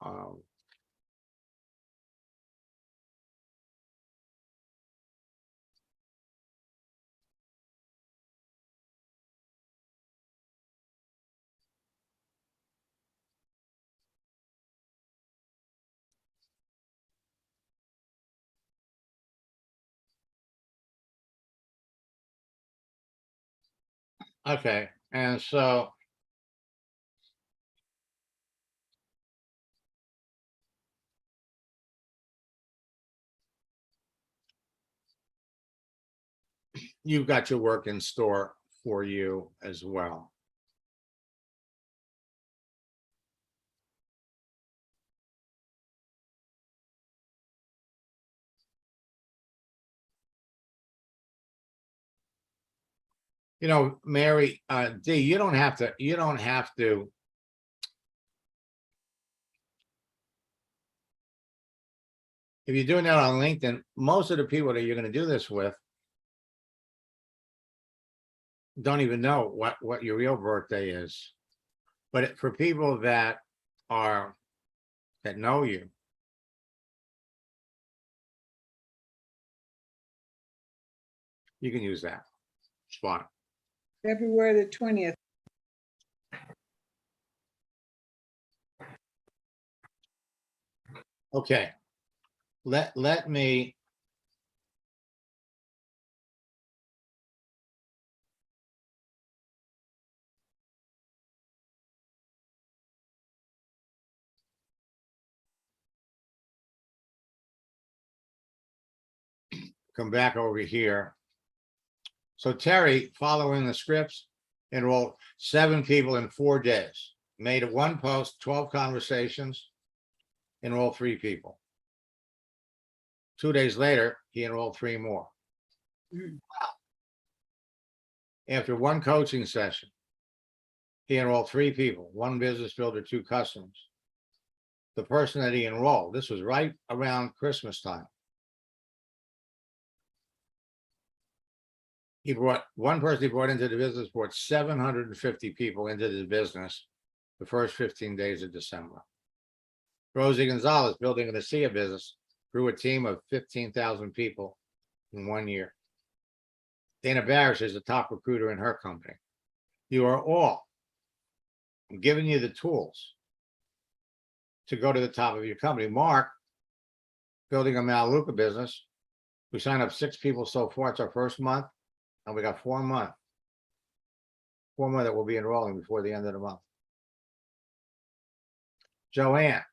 okay, and so you've got your work in store for you as well. You know, Mary, D, you don't have to, if you're doing that on LinkedIn, most of the people that you're going to do this with don't even know what your real birthday is. But for people that know you, you can use that. It's fine. February the 20th. Okay. Let me. Come back over here. So Terry, following the scripts, enrolled 7 people in 4 days, made it 1 post, 12 conversations, enrolled 3 people. 2 days later, he enrolled 3 more. After 1 coaching session, he enrolled 3 people, 1 business builder, 2 customers. The person that he enrolled, this was right around Christmas time. He brought 1 person he brought into the business, brought 750 people into the business the first 15 days of December. Rosie Gonzalez, building an ASEA business, grew a team of 15,000 people in 1 year. Dana Barish is the top recruiter in her company. You are all, I'm giving you the tools to go to the top of your company. Mark, building a Melaleuca business, we signed up 6 people so far. It's our first month, and we got 4 more. 4 more that will be enrolling before the end of the month. Joanne,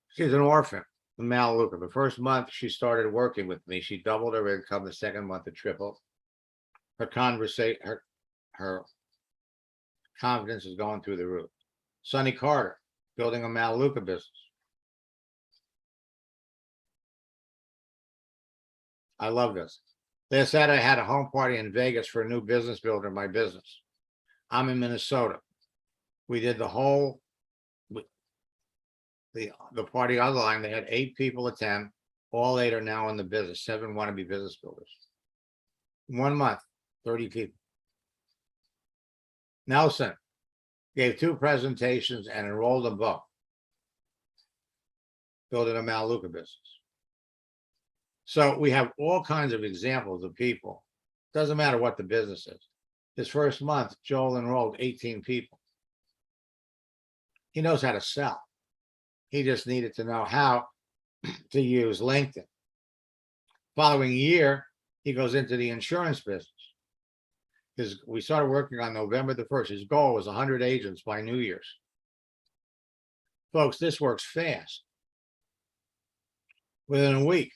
she's an orphan in Melaleuca. The first month she started working with me, she doubled her income. The second month it tripled. Her confidence is going through the roof. Sonny Carter, building a Melaleuca business. I love this. Last Saturday, I had a home party in Vegas for a new business builder in my business. I'm in Minnesota. We did the whole, the party online. They had 8 people attend. All 8 are now in the business. 7 want to be business builders. In 1 month, 30 people. Nelson gave 2 presentations and enrolled them both. Building a Melaleuca business. So we have all kinds of examples of people. Doesn't matter what the business is. His first month, Joel enrolled 18 people. He knows how to sell. He just needed to know how to use LinkedIn. Following year, he goes into the insurance business. We started working on November the 1st. His goal was 100 agents by New Year's. Folks, this works fast. Within a week,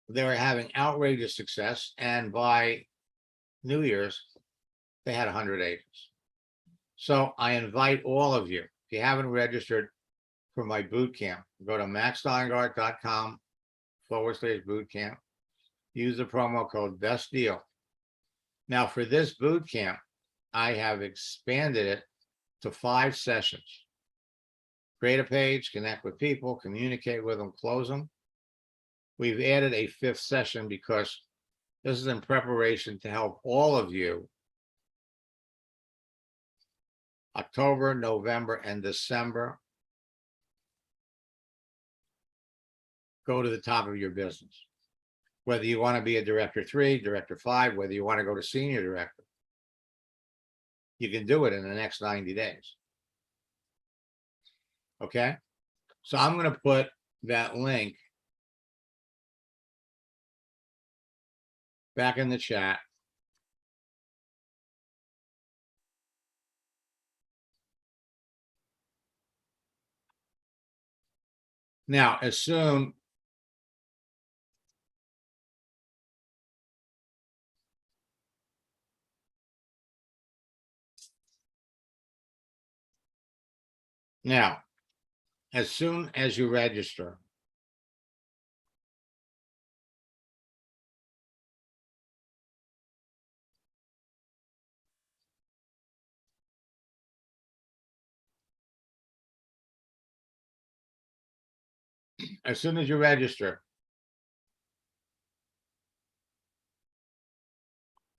they were having outrageous success, and by New Year's, they had 100 agents. So I invite all of you, if you haven't registered for my boot camp, go to maxsteingart.com/bootcamp. Use the promo code best deal. Now for this boot camp, I have expanded it to 5 sessions. Create a page, connect with people, communicate with them, close them. We've added a 5th session because this is in preparation to help all of you October, November, and December go to the top of your business. Whether you want to be a director 3, director 5, whether you want to go to senior director, you can do it in the next 90 days. Okay, so I'm going to put that link back in the chat. Now, as soon as you register,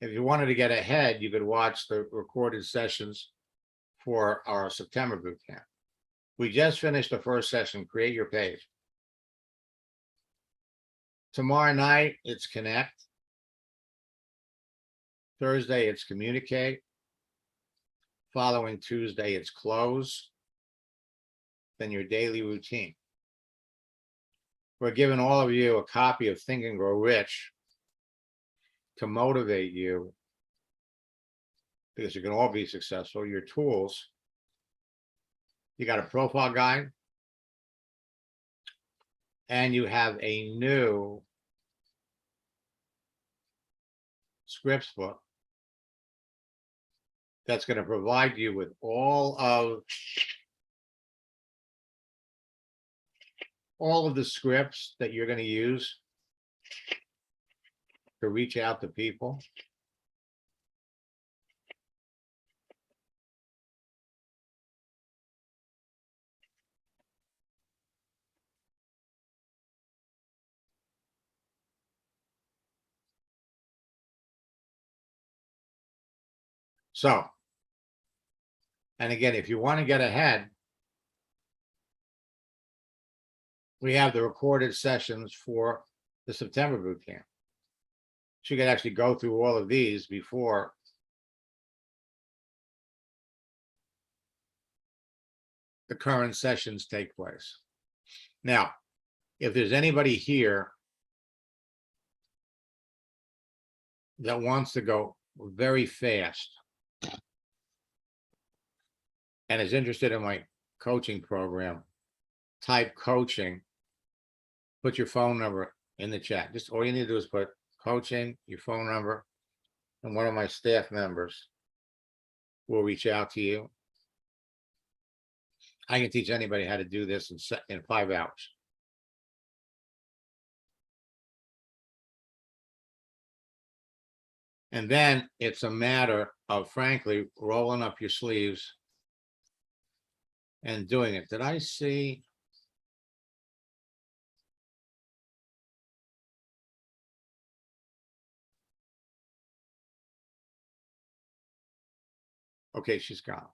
if you wanted to get ahead, you could watch the recorded sessions for our September boot camp. We just finished the first session, create your page. Tomorrow night, it's connect. Thursday, it's communicate. Following Tuesday, it's close. than your daily routine. We're giving all of you a copy of Think and Grow Rich to motivate you, because you can all be successful. Your tools. You got a profile guide, and you have a new scripts book that's going to provide you with all of the scripts that you're going to use to reach out to people. So, and again, if you want to get ahead, we have the recorded sessions for the September boot camp. So you can actually go through all of these before the current sessions take place. Now, if there's anybody here that wants to go very fast and is interested in my coaching program, type coaching, put your phone number in the chat. Just all you need to do is put coaching, your phone number, and one of my staff members will reach out to you. I can teach anybody how to do this in 5 hours. And then it's a matter of, frankly, rolling up your sleeves and doing it. Did I see? Okay, she's gone.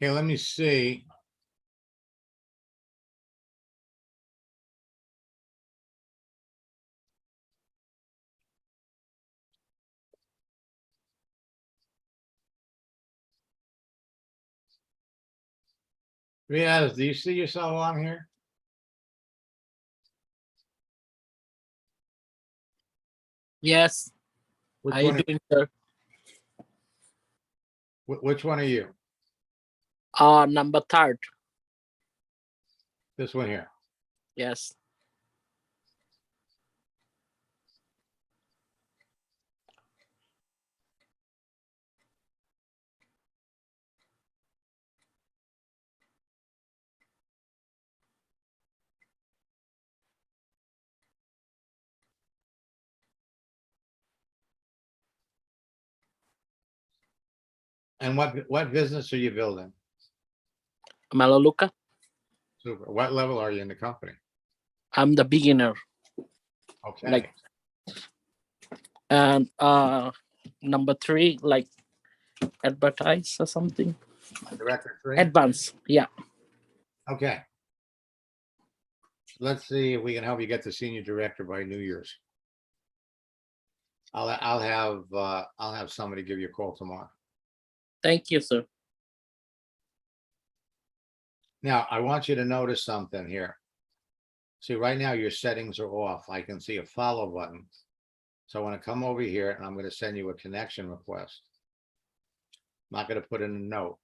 Okay, let me see. Riaz, do you see yourself on here? Yes, Which how you one? doing, sir? Which one are you? Number third. This one here. Yes. And what business are you building? Melaleuca. Super. What level are you in the company? I'm the beginner. Okay. Like, and number 3, like advertise or something. Director 3? Advance. Yeah. Okay. Let's see if we can help you get to senior director by New Year's. I'll have somebody give you a call tomorrow. Thank you, sir. Now, I want you to notice something here. See, right now your settings are off. I can see a follow button. So I want to come over here and I'm going to send you a connection request. I'm not going to put in a note.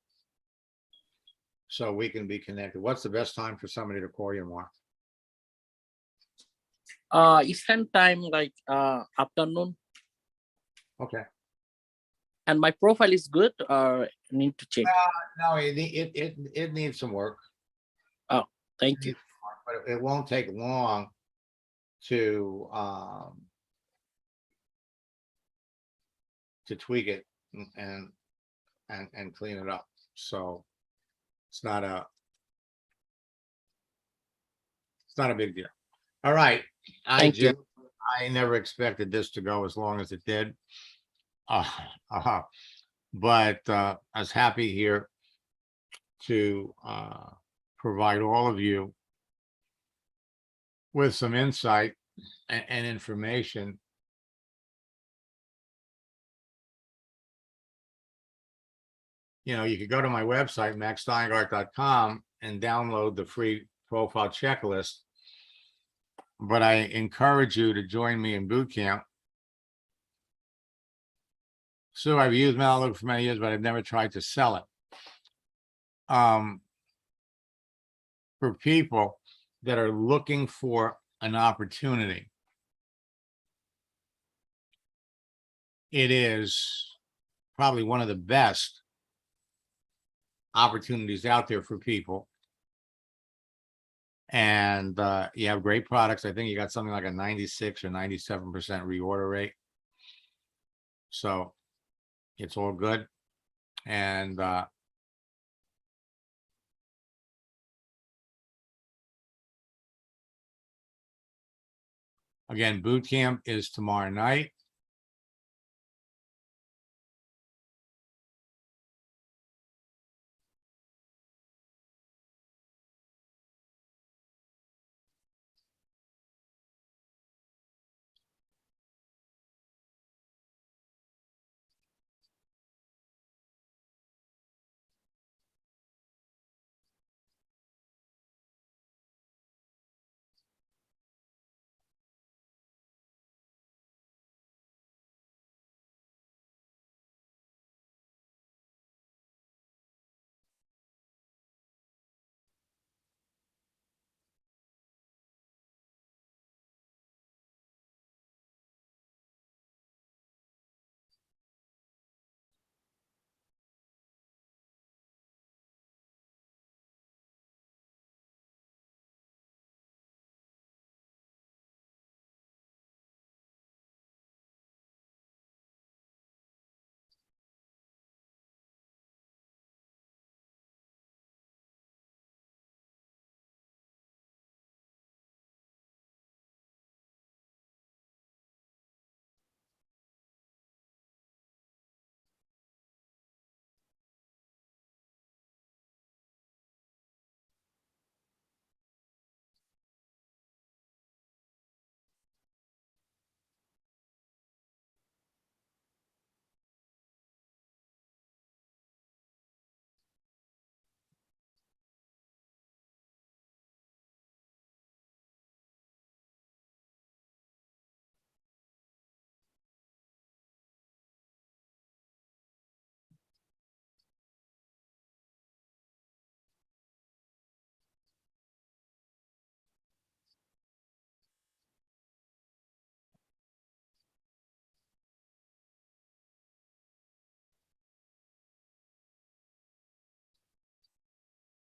So we can be connected. What's the best time for somebody to call you, Mark? Eastern time, like afternoon. Okay. And my profile is good, or need to check? No, it needs some work. Oh, thank you. But it won't take long to tweak it and clean it up. So it's not a big deal. All right. Thank you. I never expected this to go as long as it did. But I was happy here to provide all of you with some insight and information. You know, you could go to my website, maxsteingart.com, and download the free profile checklist. But I encourage you to join me in boot camp. So I've used Melaleuca for many years, but I've never tried to sell it. For people that are looking for an opportunity, it is probably one of the best opportunities out there for people. And you have great products. I think you got something like a 96 or 97% reorder rate. So it's all good. And again, boot camp is tomorrow night.